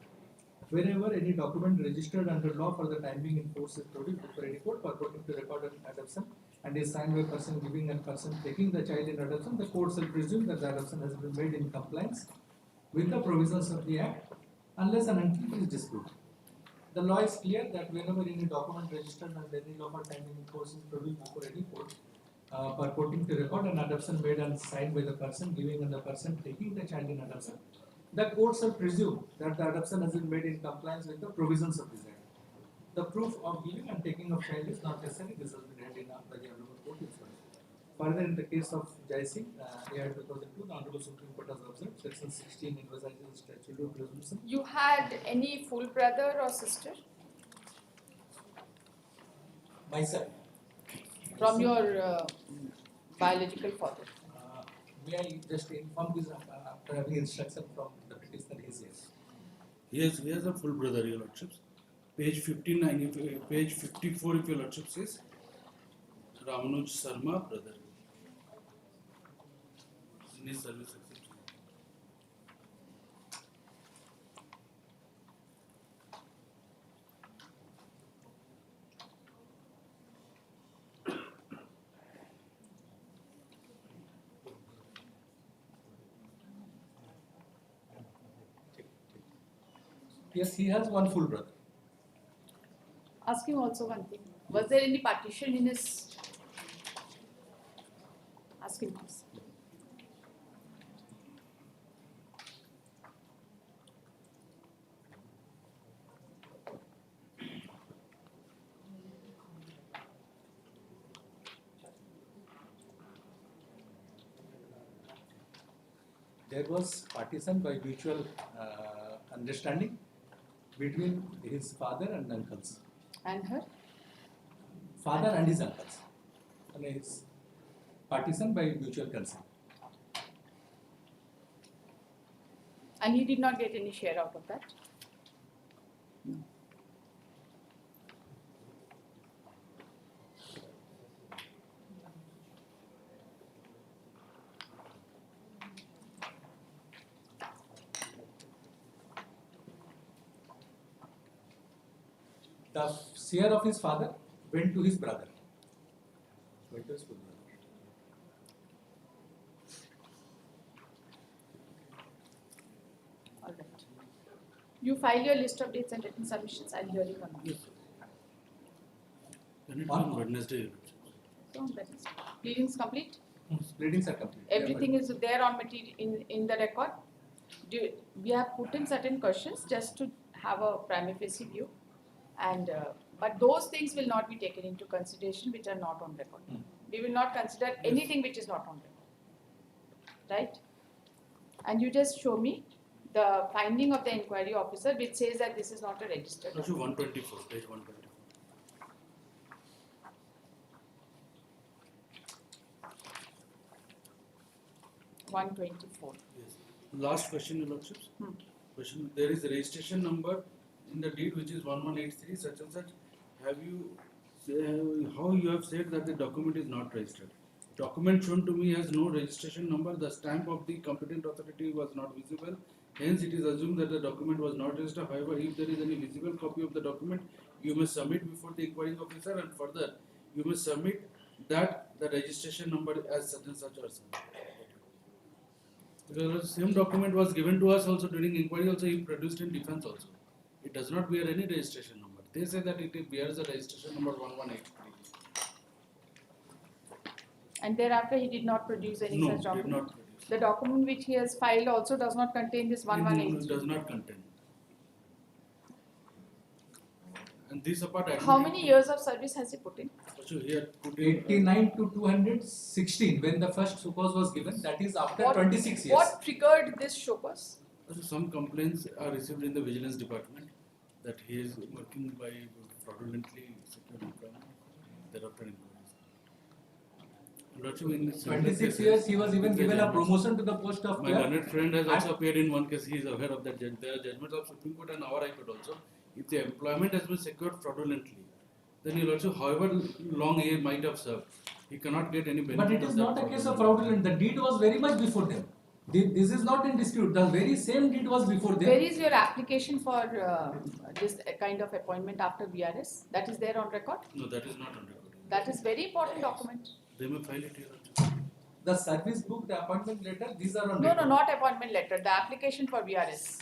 Wherever any document registered under law for the time being in force is produced before any court purporting to record an adoption and is signed by a person giving and person taking the child in adoption, the court shall presume that the adoption has been made in compliance with the provisions of the Act unless and until it is disputed. The law is clear that whenever any document registered under any law for time being in force is produced before any court purporting to record an adoption made and signed by the person giving and the person taking the child in adoption, the court shall presume that the adoption has been made in compliance with the provisions of this Act. The proof of giving and taking of child is not necessary. This has been read in by the Honorable Court itself. Further, in the case of Jai Singh, year 2002, the Honorable Supreme Court has observed section 16 emphasizes statutory presumption. You had any full brother or sister Myself. from your biological father? May I just inform this after having instruction from the petitioner is yes. He has a full brother, Your Lordships. Page 59, page 54, if Your Lordship says, Ramanuj Sarma, brother. In his service exception. Yes, he has one full brother. Ask him also one thing. Was there any partition in his? Ask him please. There was partition by mutual understanding between his father and uncles. And her? Father and his uncles. And his partition by mutual consent. And he did not get any share out of that? The share of his father went to his brother. Went to his full brother. All right. You file your list of dates and written submissions. I'll hear you on that. Can it be on Wednesday? So that is pleadings complete. Pleadings are complete. Everything is there on material in the record. We have put in certain questions just to have a prima facie view, and but those things will not be taken into consideration which are not on record. We will not consider anything which is not on record, right? And you just show me the finding of the inquiry officer which says that this is not a registered. Issue 124, page 124. $124. Yes. Last question, Your Lordships. Question: there is a registration number in the deed which is 1183 such and such. How you have said that the document is not registered? Document shown to me has no registration number. The stamp of the competent authority was not visible. Hence, it is assumed that the document was not registered. However, if there is any visible copy of the document, you may submit before the inquiring officer, and further, you may submit that the registration number as such and such or such. Because the same document was given to us also during inquiry. Also, he produced in defense also. It does not bear any registration number. They say that it bears a registration number 1183. And thereafter he did not produce any No, such did document. not produce. The document which he has filed also does not contain this 1183. It does not contain. And this apart. How many years of service has he put in? So he had put in 89 to 216 when the first show cause was given. That is after 26 years. What triggered this show cause? some complaints are received in the vigilance department that he is working by fraudulently secured employment. Thereafter inquiries. Lordship, in similar 26 cases, years he was even with the given a judgments. promotion to the post of My clerk. learned friend has also appeared in one case. He is aware of that. There are judgments of Supreme Court and our High Court also. If the employment has been secured fraudulently, then he will also, however long he might have served, he cannot get any benefit. But it is not a case of fraudulent. The deed was very much before them. This is not in dispute. The very same deed was before them. Where is your application for this kind of appointment after VRS? That is there on record? No, that is not on record. That is very important document. They may file it here. The service book, the appointment letter, these are on No, record. no, not appointment letter, the application for VRS.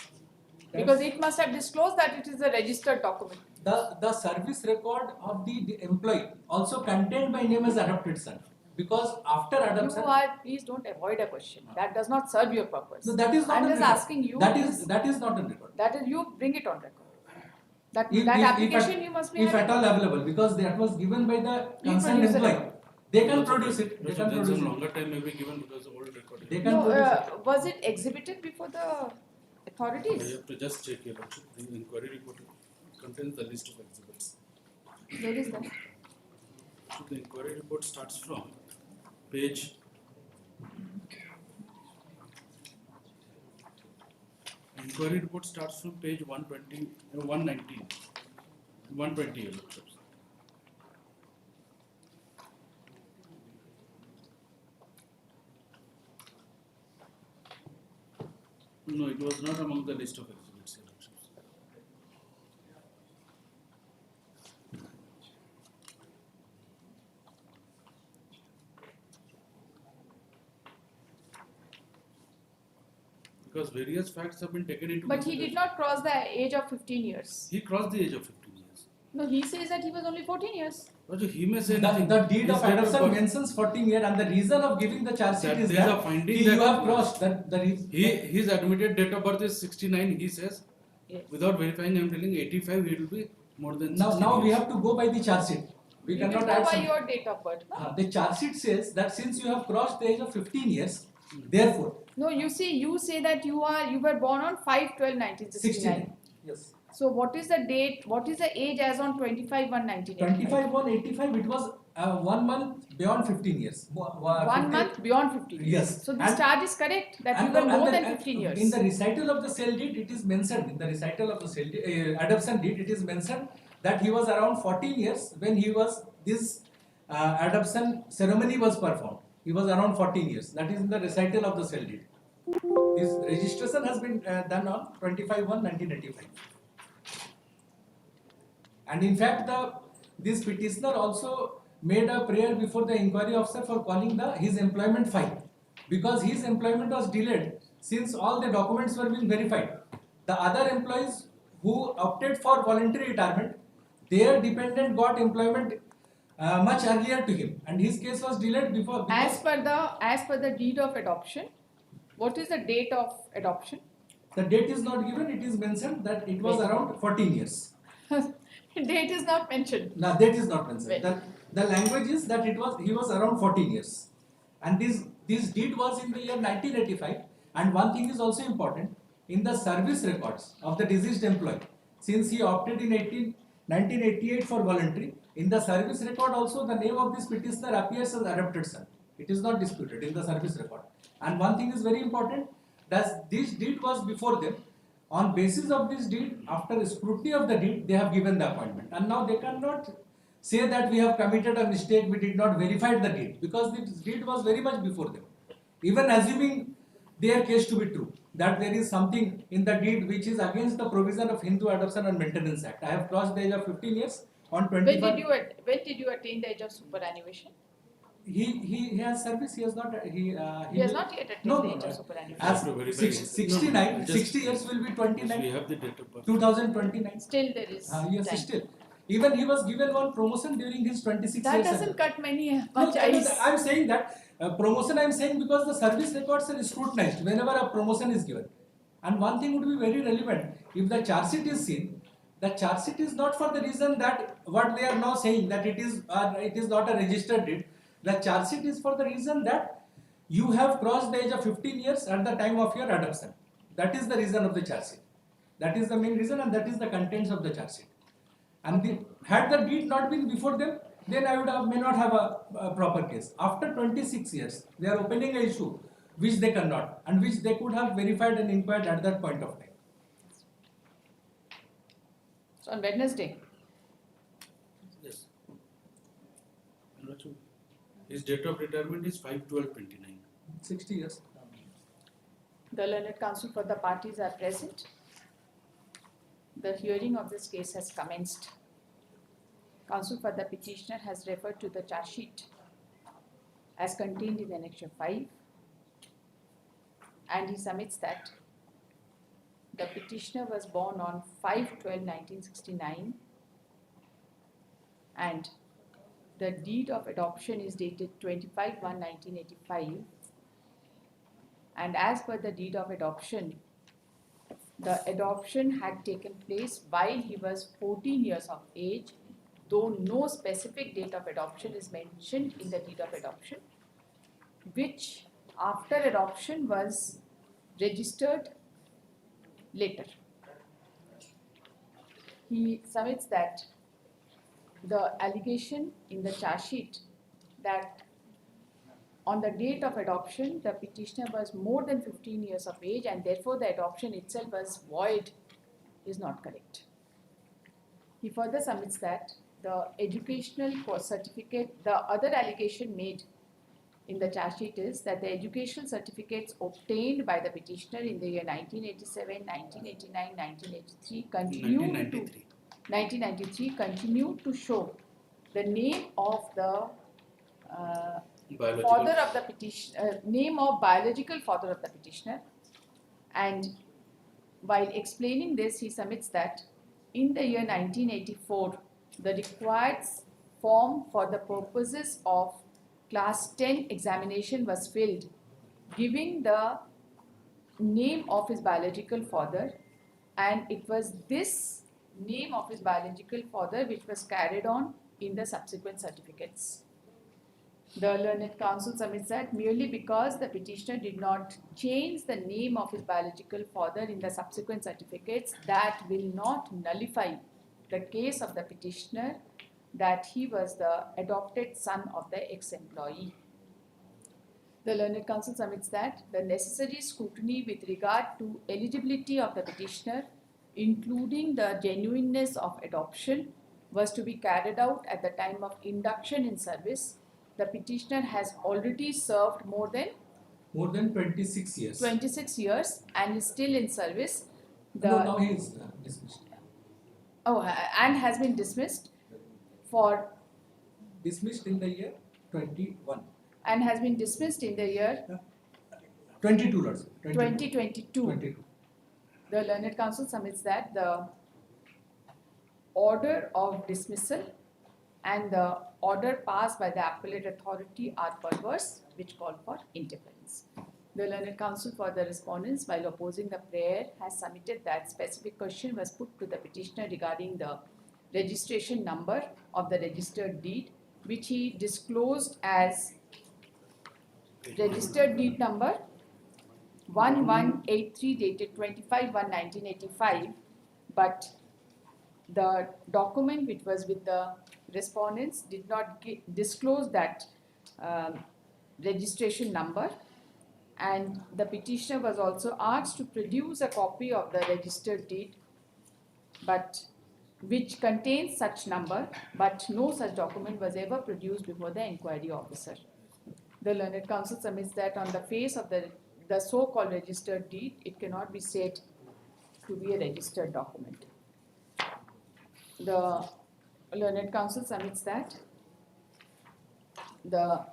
Because it must have disclosed that it is a registered document. The service record of the employee also contained my name as adopted son. Because after adoption, Please don't avoid a question. That does not serve your purpose. so that is not I'm on just record. asking you. That is not on record. That is, you bring it on record. That If application you must be if having. at all available, because that was given by the You concerned produce it. employee. They can produce it. They So can then produce some it. longer time may be given because the old record. They can No, produce it. was it exhibited before the I authorities? have to just check here. The inquiry report contains the list of exhibits. Where is that? So the inquiry report starts from page. Inquiry report starts from page 120, 119, 120. Lordships. No, it was not among the list of exhibits. Lordships. Because various facts have been taken into But he did not cross the age of 15 years. He crossed the age of 15 years. No, he says that he was only 14 years. Also, he may say The nothing. deed of His date adoption birth- mentions 14 years, and the reason of giving the charge sheet That is there is that a finding you that- have crossed that the reason. His admitted date of birth is 69, he says. Yes. Without verifying, I am telling 85, it will be more than 60 Now we years. have to go by the charge sheet. We You will cannot go add by some. your date of birth. No? The charge sheet says that since you have crossed the age of 15 years, therefore No, you see, you say that you were born on 5/12/1969. 16. Yes. So what is the date, what is the age as on 25/1/1985? 25/1/85, it was 1 month beyond 15 years. 1 month beyond 15 years. Yes. So this And- charge is correct, that you And were no, more and than the- 15 years. In the recital of the sale deed, it is mentioned, in the recital of the sale deed, adoption deed, it is mentioned that he was around 14 years when this adoption ceremony was performed. He was around 14 years. That is in the recital of the sale deed. This registration has been done on 25/1/1985. And in fact, this petitioner also made a prayer before the inquiry officer for calling his employment file, because his employment was delayed since all the documents were being verified. The other employees who opted for voluntary retirement, their dependent got employment much earlier to him, and his case was delayed before. As per the deed of adoption, what is the date of adoption? The date is not given. It is mentioned that it was around 14 years. Date is not mentioned. No, that is not mentioned. Well. The language is that he was around 14 years, and this deed was in the year 1985. And one thing is also important, in the service records of the deceased employee, since he opted in 1988 for voluntary, in the service record also the name of this petitioner appears as adopted son. It is not disputed in the service record. And one thing is very important, that this deed was before them. On basis of this deed, after scrutiny of the deed, they have given the appointment. And now they cannot say that we have committed a mistake, we did not verify the deed, because this deed was very much before them. Even assuming their case to be true, that there is something in the deed which is against the provision of Hindu Adoption and Maintenance Act. I have crossed the age of 15 years on 25. When did you attain the age of superannuation? He has service. He has not. He has not yet attained the age of superannuation. As To verify. 69, No, just- 60 years will be Yes, 29. we have the date of birth. 2029. Still there is Yes, time. still. Even he was given one promotion during his 26 That years. doesn't cut many No, much ice. I'm saying that promotion I'm saying because the service records are scrutinized whenever a promotion is given. And one thing would be very relevant, if the charge sheet is seen, the charge sheet is not for the reason that what they are now saying, that it is not a registered deed. The charge sheet is for the reason that you have crossed the age of 15 years at the time of your adoption. That is the reason of the charge sheet. That is the main reason, and that is the contents of the charge sheet. And had the deed not been before them, then I may not have a proper case. After 26 years, they are opening an issue which they cannot, and which they could have verified and inquired at that point of time. So on Wednesday, Yes. His date of retirement is 5/12/29. 60 years. the learned counsel for the parties are present. The hearing of this case has commenced. Counsel for the petitioner has referred to the charge sheet as contained in Annexure 5, and he submits that the petitioner was born on 5/12/1969 and the deed of adoption is dated 25/1/1985, and as per the deed of adoption, the adoption had taken place while he was 14 years of age, though no specific date of adoption is mentioned in the deed of adoption, which after adoption was registered later. He submits that the allegation in the charge sheet that on the date of adoption, the petitioner was more than 15 years of age and therefore the adoption itself was void is not correct. He further submits that the educational certificate, the other allegation made in the charge sheet is that the educational certificates obtained by the petitioner in the year 1987, 1989, 1983 continue to show the name of the father of the petitioner, name of biological father of the petitioner, and while explaining this, he submits that in the year 1984, the required form for the purposes of class 10 examination was filled, giving the name of his biological father, and it was this name of his biological father which was carried on in the subsequent certificates. The learned counsel submits that merely because the petitioner did not change the name of his biological father in the subsequent certificates, that will not nullify the case of the petitioner that he was the adopted son of the ex-employee. The learned counsel submits that the necessary scrutiny with regard to eligibility of the petitioner, including the genuineness of adoption, was to be carried out at the time of induction in service. The petitioner has already served more than More than 26 years. 26 years and is still in service. No, now he is dismissed. And has been dismissed for Dismissed in the year 21. and has been dismissed in the year 22, Lord. 2022. 22. The learned counsel submits that the order of dismissal and the order passed by the appellate authority are perverse, which call for interference. The learned counsel for the respondents, while opposing the prayer, has submitted that specific question was put to the petitioner regarding the registration number of the registered deed, which he disclosed as registered deed number 1183 dated 25/1/1985, but the document which was with the respondents did not disclose that registration number, and the petitioner was also asked to produce a copy of the registered deed but which contains such number, but no such document was ever produced before the inquiry officer. The learned counsel submits that on the face of the so-called registered deed, it cannot be said to be a registered document. The learned counsel submits that the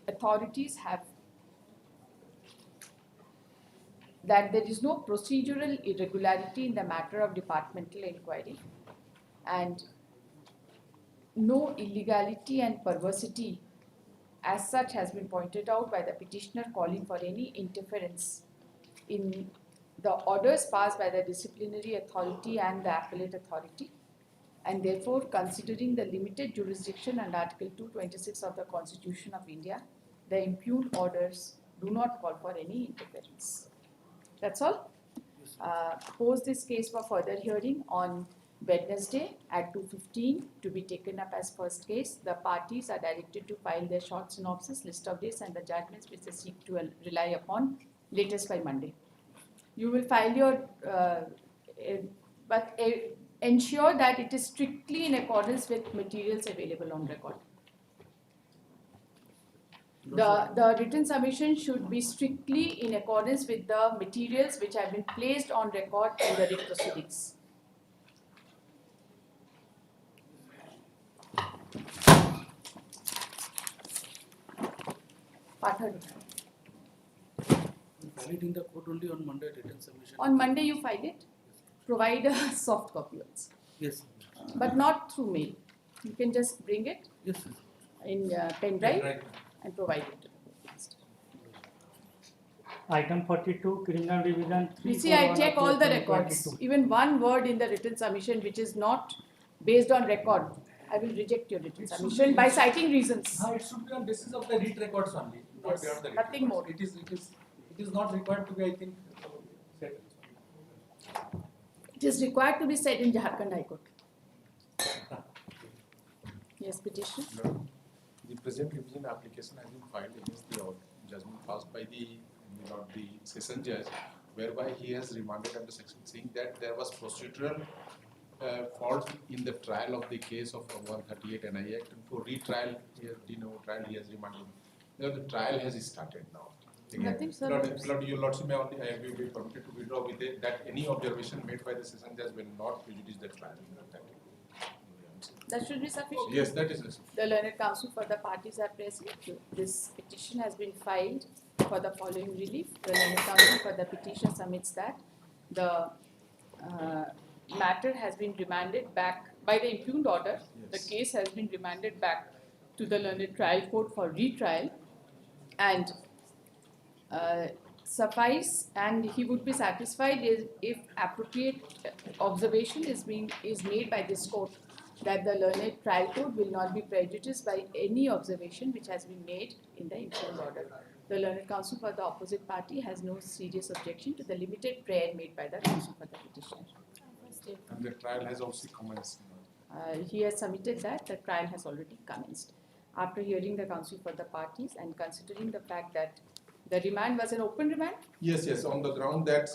authorities have that there is no procedural irregularity in the matter of departmental inquiry and no illegality and perversity as such has been pointed out by the petitioner calling for any interference in the orders passed by the disciplinary authority and the appellate authority, and therefore considering the limited jurisdiction under Article 226 of the Constitution of India, the impugned orders do not call for any interference. That's all. Pose this case for further hearing on Wednesday at 2:15 to be taken up as first case. The parties are directed to file their short synopsis, list of dates and the judgments which they seek to rely upon latest by Monday. You will file your, ensure that it is strictly in accordance with materials available on record. The written submission should be strictly in accordance with the materials which have been placed on record in the writ proceedings. Part heard. Valid in the court only on Monday written submission. On Monday you file it. Provide a soft copy also. Yes. But not through mail. You can just bring it Yes. in pen drive and provide it. Item 42, criminal revision. You see, I check all the records. 341/2022. Even one word in the written submission which is not based on record, I will reject your written submission by citing reasons. It should be on basis of the read records only, not Yes, beyond the read nothing records. It is not required to be, I think, said. It is required to be said in Jharkhand High Court. Yes, petition. The present revision application has been filed against the judgment passed by the session judge, whereby he has remanded under section saying that there was procedural fault in the trial of the case of 138 NI Act, and for retrial, trial he has remanded. Now the trial has started now. Nothing, sir. Your Lordship, may only I will be permitted to withdraw with it that any observation made by the session judge will not prejudice the trial. That should be sufficient. Yes, that is sufficient. The learned counsel for the parties are present. This petition has been filed for the following relief. The learned counsel for the petition submits that the matter has been remanded back by the impugned order. Yes. The case has been remanded back to the learned trial court for retrial, and suffice, and he would be satisfied if appropriate observation is made by this court that the learned trial court will not be prejudiced by any observation which has been made in the impugned order. The learned counsel for the opposite party has no serious objection to the limited prayer made by the counsel for the petitioner. And the trial has also commenced. He has submitted that the trial has already commenced. After hearing the counsel for the parties and considering the fact that the remand was an open remand, Yes, yes, on the ground that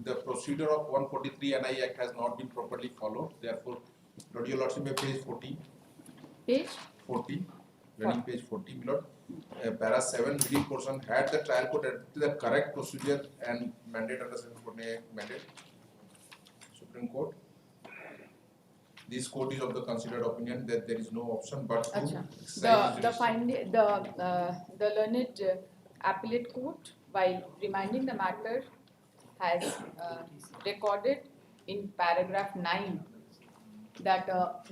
the procedure of 143 NI Act has not been properly followed. Therefore, Lord, your Lordship, page 40, page 40, reading page 40, my Lord. Para 7 reading portion had the trial court adopted the correct procedure and mandate under Supreme Court mandate. Supreme Court. This court is of the considered opinion that there is no option but to exercise the learned appellate court, while reminding the matter, has recorded in paragraph 9 that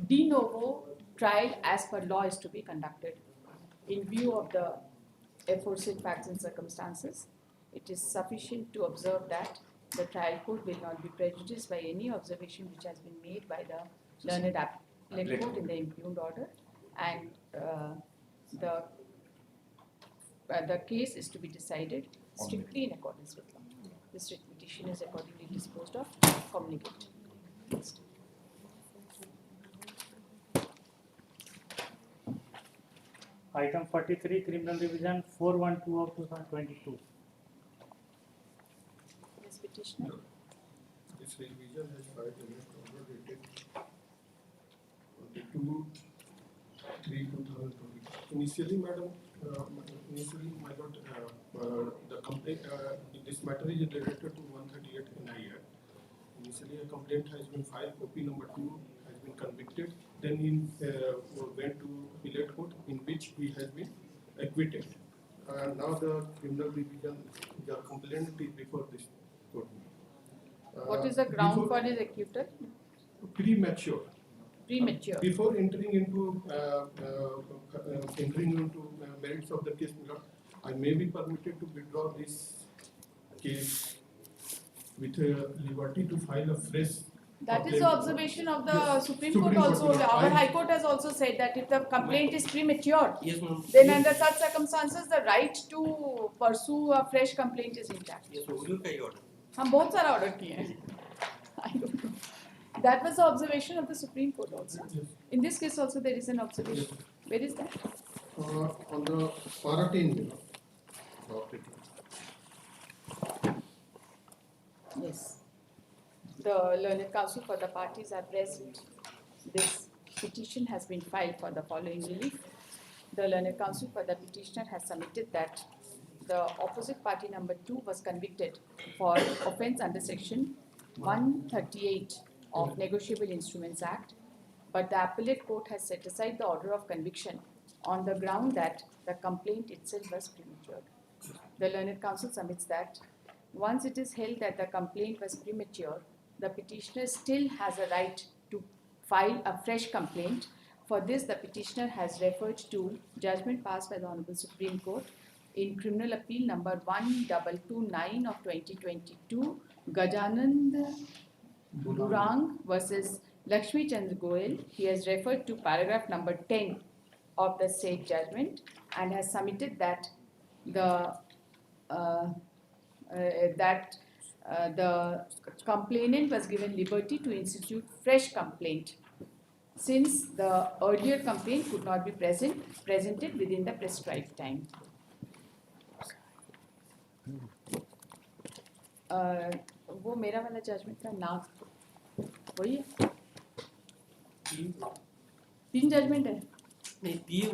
de novo trial as per law is to be conducted. In view of the aforesaid facts and circumstances, it is sufficient to observe that the trial court will not be prejudiced by any observation which has been made by the learned appellate court in the impugned order, and the case is to be decided strictly in accordance with law. This writ petition is accordingly disposed of. Communicate. Next. Item 43, Criminal Revision 412 of 2022. Yes, petitioner. This revision has filed a order dated 22/3/2020. Initially, madam, my lord, the complaint, this matter is related to 138 NIA. Initially, a complaint has been filed, copy number 2 has been convicted, then he went to appellate court in which he has been acquitted. Now the criminal division, the complaint is before this court. What is the ground for his acquittal? Premature. Premature. Before entering into merits of the case, I may be permitted to withdraw this case with liberty to file a fresh. That is the observation of the Supreme Court also. Our High Court has also said that if the complaint is premature, then under such circumstances the right to pursue a fresh complaint is intact. हम बहुत सारा order किए हैं. I don't know. That was the observation of the Supreme Court also. In this case also there is an observation. Where is that? On the para 10. Yes. The learned counsel for the parties are present. This petition has been filed for the following relief. The learned counsel for the petitioner has submitted that the opposite party number 2 was convicted for offence under section 138 of Negotiable Instruments Act, but the appellate court has set aside the order of conviction on the ground that the complaint itself was premature. The learned counsel submits that once it is held that the complaint was premature, the petitioner still has a right to file a fresh complaint. For this, the petitioner has referred to judgment passed by the Honorable Supreme Court in Criminal Appeal number 1229 of 2022, Gajanand Burang versus Lakshmi Chandra Goel. He has referred to paragraph number 10 of the said judgment and has submitted that the complainant was given liberty to institute fresh complaint since the earlier complaint could not be presented within the prescribed time. वो मेरा वाला judgement था ना वही है 3 judgement है नहीं 3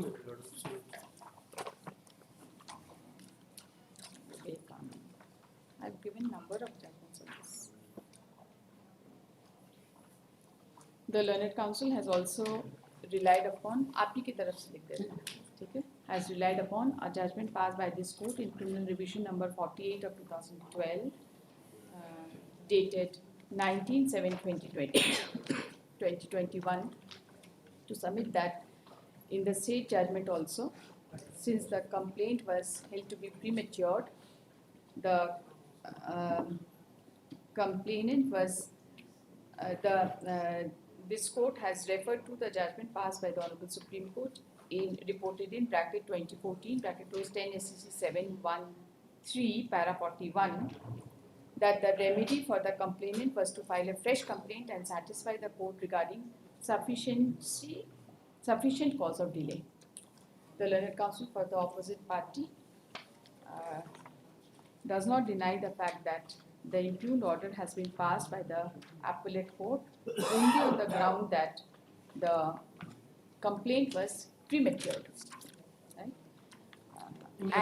I've given number of judgments on this. The learned counsel has also relied upon आप ही की तरफ से लिख देते हैं ठीक है has relied upon a judgment passed by this court in criminal revision number 48 of 2012 dated 19/7/2021 to submit that in the said judgment also, since the complaint was held to be premature, the complainant was this court has referred to the judgment passed by the Honorable Supreme Court reported in bracket 2014 bracket close 10 SCC 713 para 41 that the remedy for the complainant was to file a fresh complaint and satisfy the court regarding sufficient cause of delay. The learned counsel for the opposite party does not deny the fact that the impugned order has been passed by the appellate court only on the ground that the complaint was premature. Right?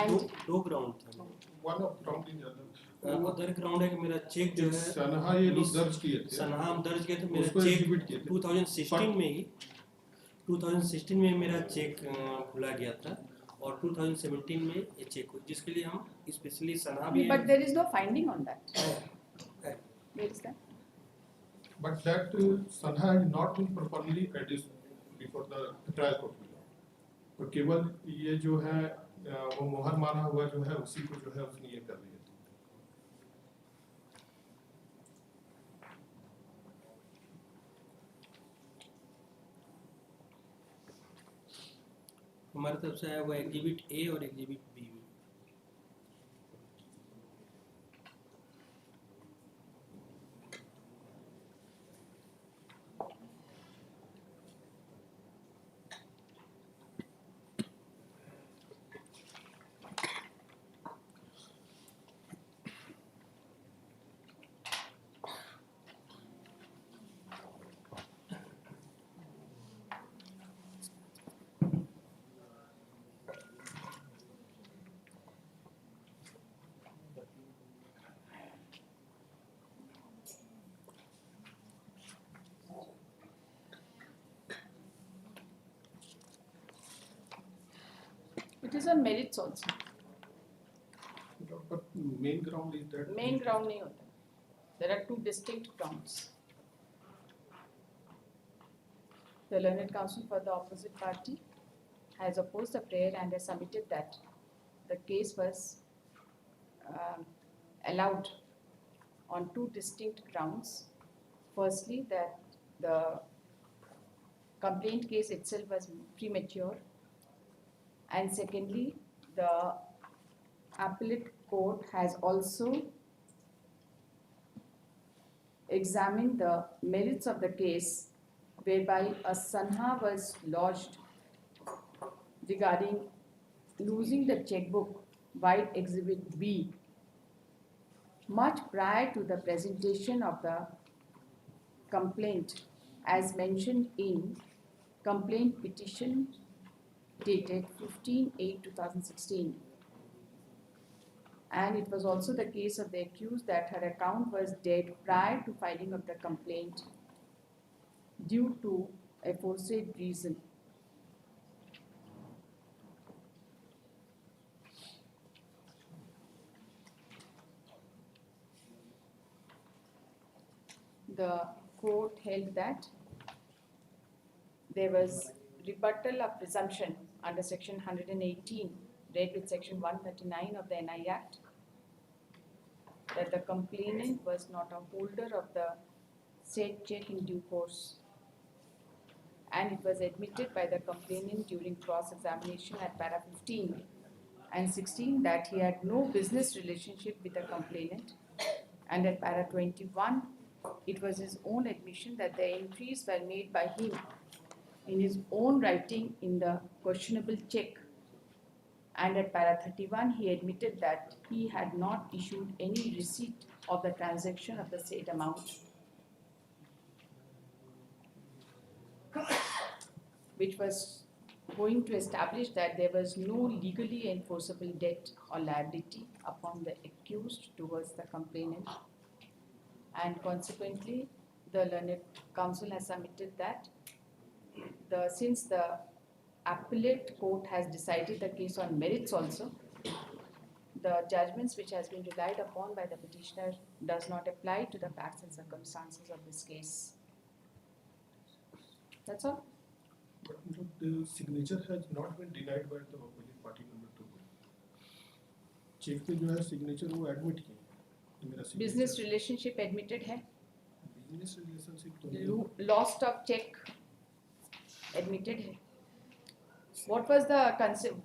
And दो ground थे one of ground in general उधर ground है कि मेरा check जो है सनहा ये लोग दर्ज किए थे सनहा हम दर्ज किए थे मेरा उसको चेक exhibit किए थे। 2016 में मेरा चेक खुला गया था और 2017 में ये चेक हुआ जिसके लिए हम स्पेशली सनहा भी but there is no finding on that. Where is that? but that Sanha had not been properly addressed before the trial court तो केवल ये जो है वो मोहर माना हुआ जो है उसी को जो है उसने ये कर दिया हमारे तरफ से आया हुआ एग्जिबिट ए और एग्जिबिट बी में It is on merits also. but main ground is that Main ground नहीं होता. There are two distinct grounds. The learned counsel for the opposite party has opposed the prayer and has submitted that the case was allowed on two distinct grounds. Firstly, that the complaint case itself was premature, and secondly, the appellate court has also examined the merits of the case whereby a sanha was lodged regarding losing the checkbook while exhibit B much prior to the presentation of the complaint as mentioned in complaint petition dated 15/8/2016. And it was also the case of the accused that her account was dead prior to filing of the complaint due to aforesaid reason. The court held that there was rebuttal of presumption under section 118 read with section 139 of the NI Act that the complainant was not a holder of the said check in due course, and it was admitted by the complainant during cross-examination at para 15 and 16 that he had no business relationship with the complainant, and at para 21 it was his own admission that the entries were made by him in his own writing in the questionable check, and at para 31 he admitted that he had not issued any receipt of the transaction of the said amount, which was going to establish that there was no legally enforceable debt or liability upon the accused towards the complainant, and consequently the learned counsel has submitted that since the appellate court has decided the case on merits also, the judgments which has been relied upon by the petitioner does not apply to the facts and circumstances of this case. That's all. but the signature has not been denied by the opposite party number 2. Check पे जो है signature वो admit किए मेरा signature Business relationship admitted है. Business relationship तो नहीं है। Lost of check admitted है. What was the concept?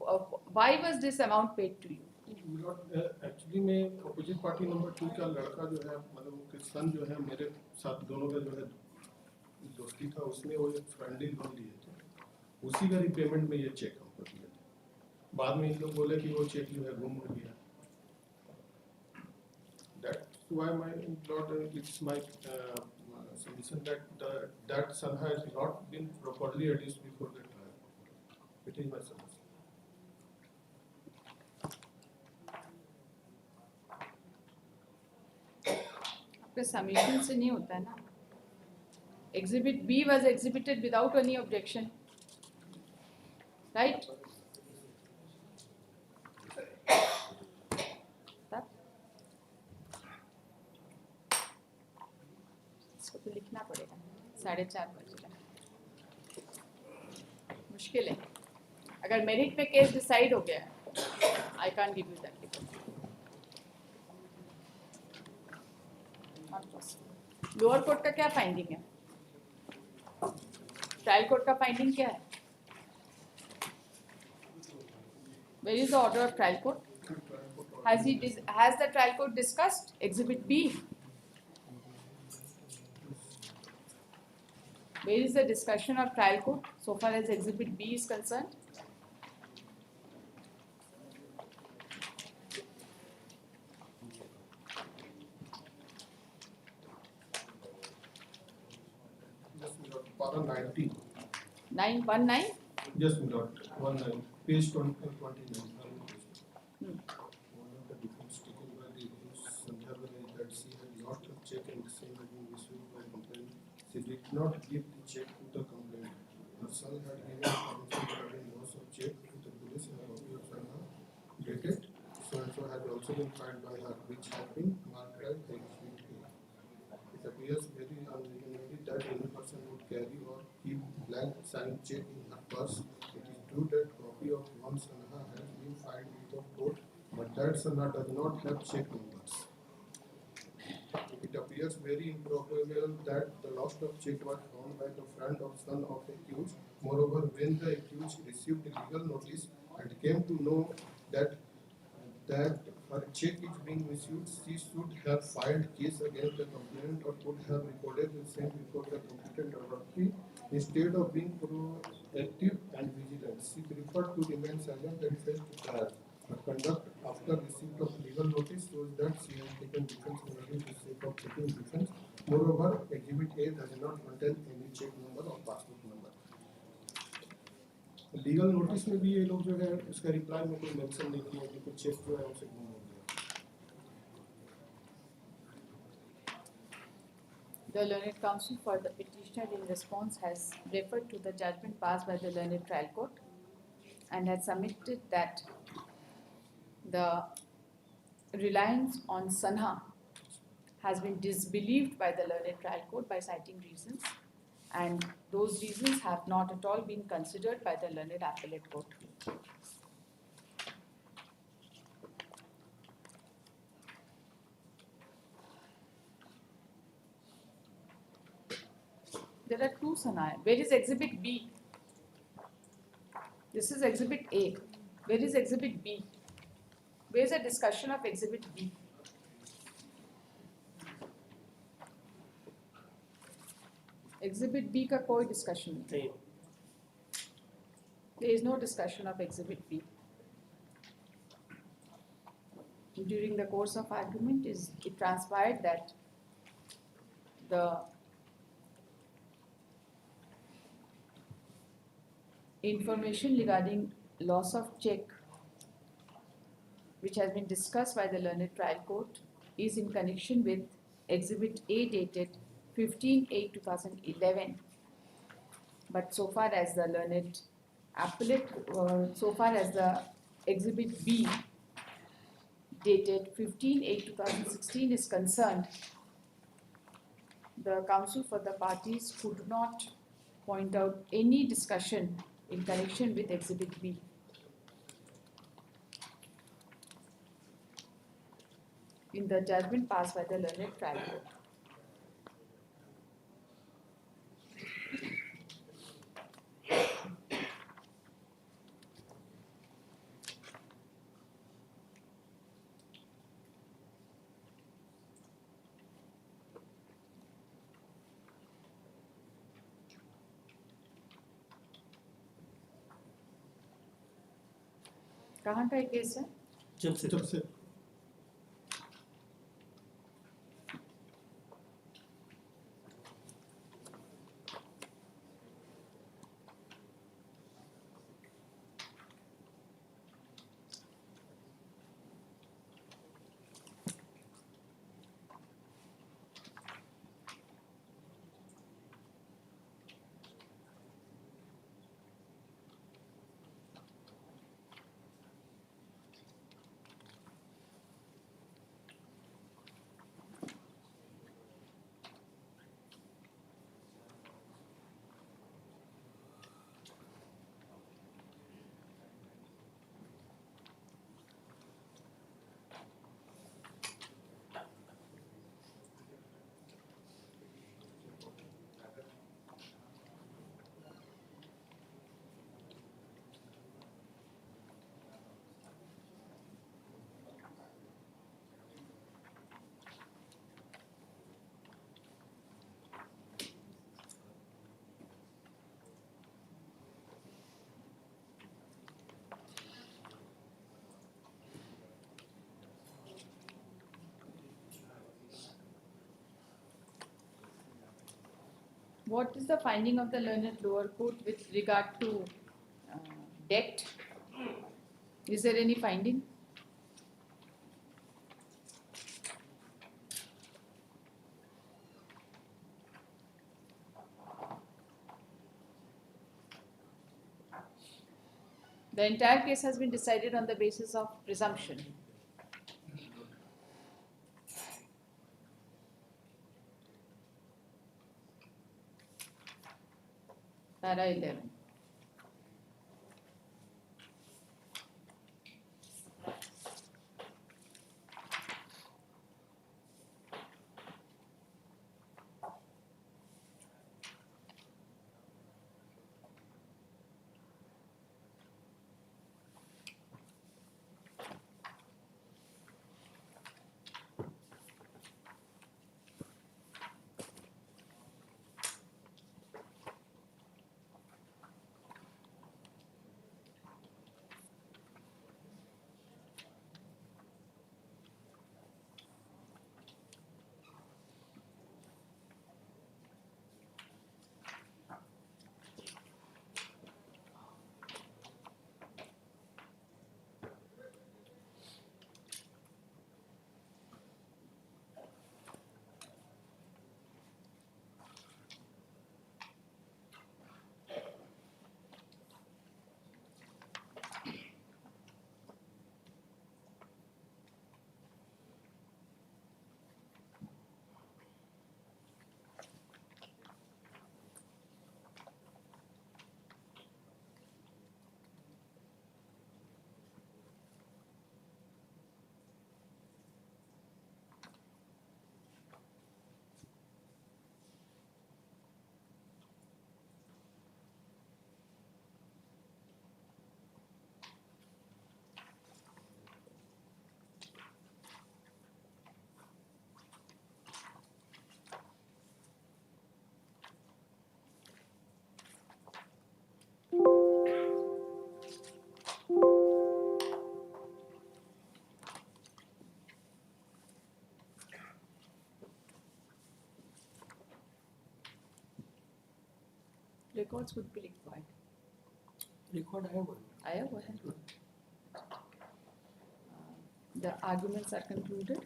Why was this amount paid to you? Actually में अपोजिट पार्टी नंबर 2 का लड़का जो है मतलब वो किसान जो है मेरे साथ दोनों का जो है दोस्ती था, उसने वो एक फ्रेंडली लोन लिए थे, उसी का रिपेमेंट में ये चेक हमको दिया था। बाद में इन लोग बोले कि वो चेक जो है गुम हो गया। That's why my lord, it's my submission that that Sanha has not been properly adduced before the trial. It is my submission. आपके submission से नहीं होता है ना. Exhibit B was exhibited without any objection, right? तब इसको तो लिखना पड़ेगा. 4:30 बजे मुश्किल है. अगर मेरिट पे केस डिसाइड हो गया, I can't give you that because not possible. Lower court का क्या फाइंडिंग है? ट्रायल कोर्ट का फाइंडिंग क्या है? Where is the order of trial court? Has the trial court discussed Exhibit B? Where is the discussion of trial court so far as Exhibit B is concerned? Yes, my lord. Para 19. 919? Yes, my lord. 19. Page 29. Hmm. One of the defense taken by the Sandhya is that she had lost a check and the same had been issued by complaint. She did not give the check to the complaint. Her son had given information regarding loss of check to the police in a copy of Sandhya dated. So has also been filed by her, which had been marked as Exhibit A. It appears very unlikely that any person would carry or keep blank signed check in her purse. It is true that copy of one Sanha has been filed with the court, but that Sanha does not have check numbers. It appears very improbable that the loss of check was found by the friend or son of the accused. Moreover, when the accused received legal notice and came to know that her check is being misused, she should have filed case against the complainant or could have recorded the same before the competent authority. Instead of being proactive and vigilant, she preferred to remain silent and face the trial. Her conduct after receipt of legal notice shows that she has taken defense only for the sake of taking defense. Moreover, Exhibit A does not contain any check number or passport number. Legal notice में भी ये लोग जो है उसका reply में कोई mention नहीं किया कि कुछ चेक जो है उसे गुम हो गया। The learned counsel for the petitioner in response has referred to the judgment passed by the learned trial court and has submitted that the reliance on Sanha has been disbelieved by the learned trial court by citing reasons, and those reasons have not at all been considered by the learned appellate court. There are two Sanha. Where is Exhibit B? This is Exhibit A. Where is Exhibit B? Where is the discussion of Exhibit B? Exhibit B का कोई discussion नहीं. There is no discussion of Exhibit B. During the course of argument, it transpired that the information regarding loss of check, which has been discussed by the learned trial court, is in connection with Exhibit A dated 15/8/2011. But so far as the learned appellate, so far as the Exhibit B dated 15/8/2016 is concerned, the counsel for the parties could not point out any discussion in connection with Exhibit B. In the judgment passed by the learned trial court. कहाँ का case है? जब से What is the finding of the learned lower court with regard to debt? Is there any finding? The entire case has been decided on the basis of presumption. Para 11. Records would be required. record I have one. I have one. The arguments are concluded.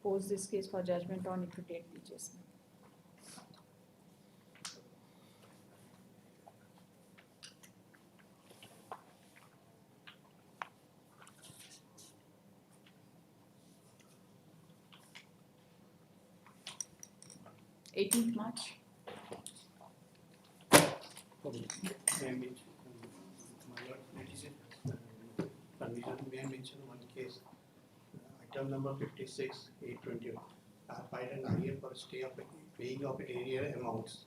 Pose this case for judgment on equity at PGS. March 18th. May I mention, my lord, ladies permission, may I mention one case, item number 56, 820. I filed an IA for stay of paying of area amounts.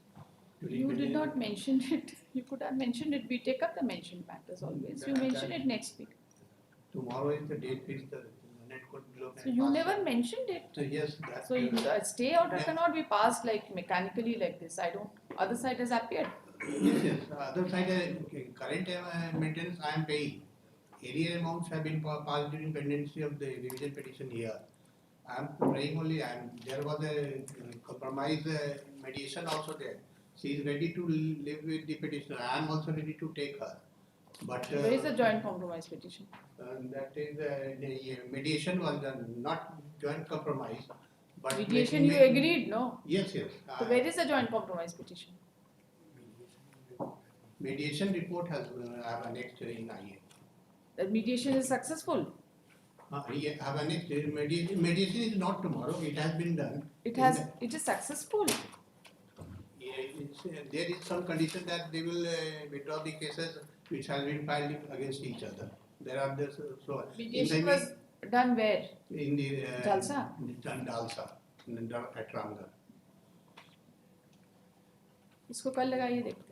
You did not mention it. You could have mentioned it. We take up the mentioned matters always. You mention it next week. Tomorrow is the date fixed, the net could below. So you never mentioned it. So yes, that. So a stay order Yeah. cannot be passed like mechanically like this. I don't. Other side has appeared. Yes, yes. Other side, current maintenance I am paying. Area amounts have been passed during pendency of the revision petition here. I am praying only, and there was a compromise mediation also there. She is ready to live with the petitioner. I am also ready to take her. But Where is the joint compromise petition? that is the mediation was done, not joint compromise. But Mediation you agreed, no? Yes, yes. So where is the joint compromise petition? Mediation report has have annexed in IA. The mediation is successful. Yeah, have annexed. Mediation is not tomorrow. It has been done. It is successful. There is some condition that they will withdraw the cases which have been filed against each other. There are this, so Mediation was done where? in the Jalsa? Dalsa at Ramgarh. इसको कल लगाइए देखते हैं.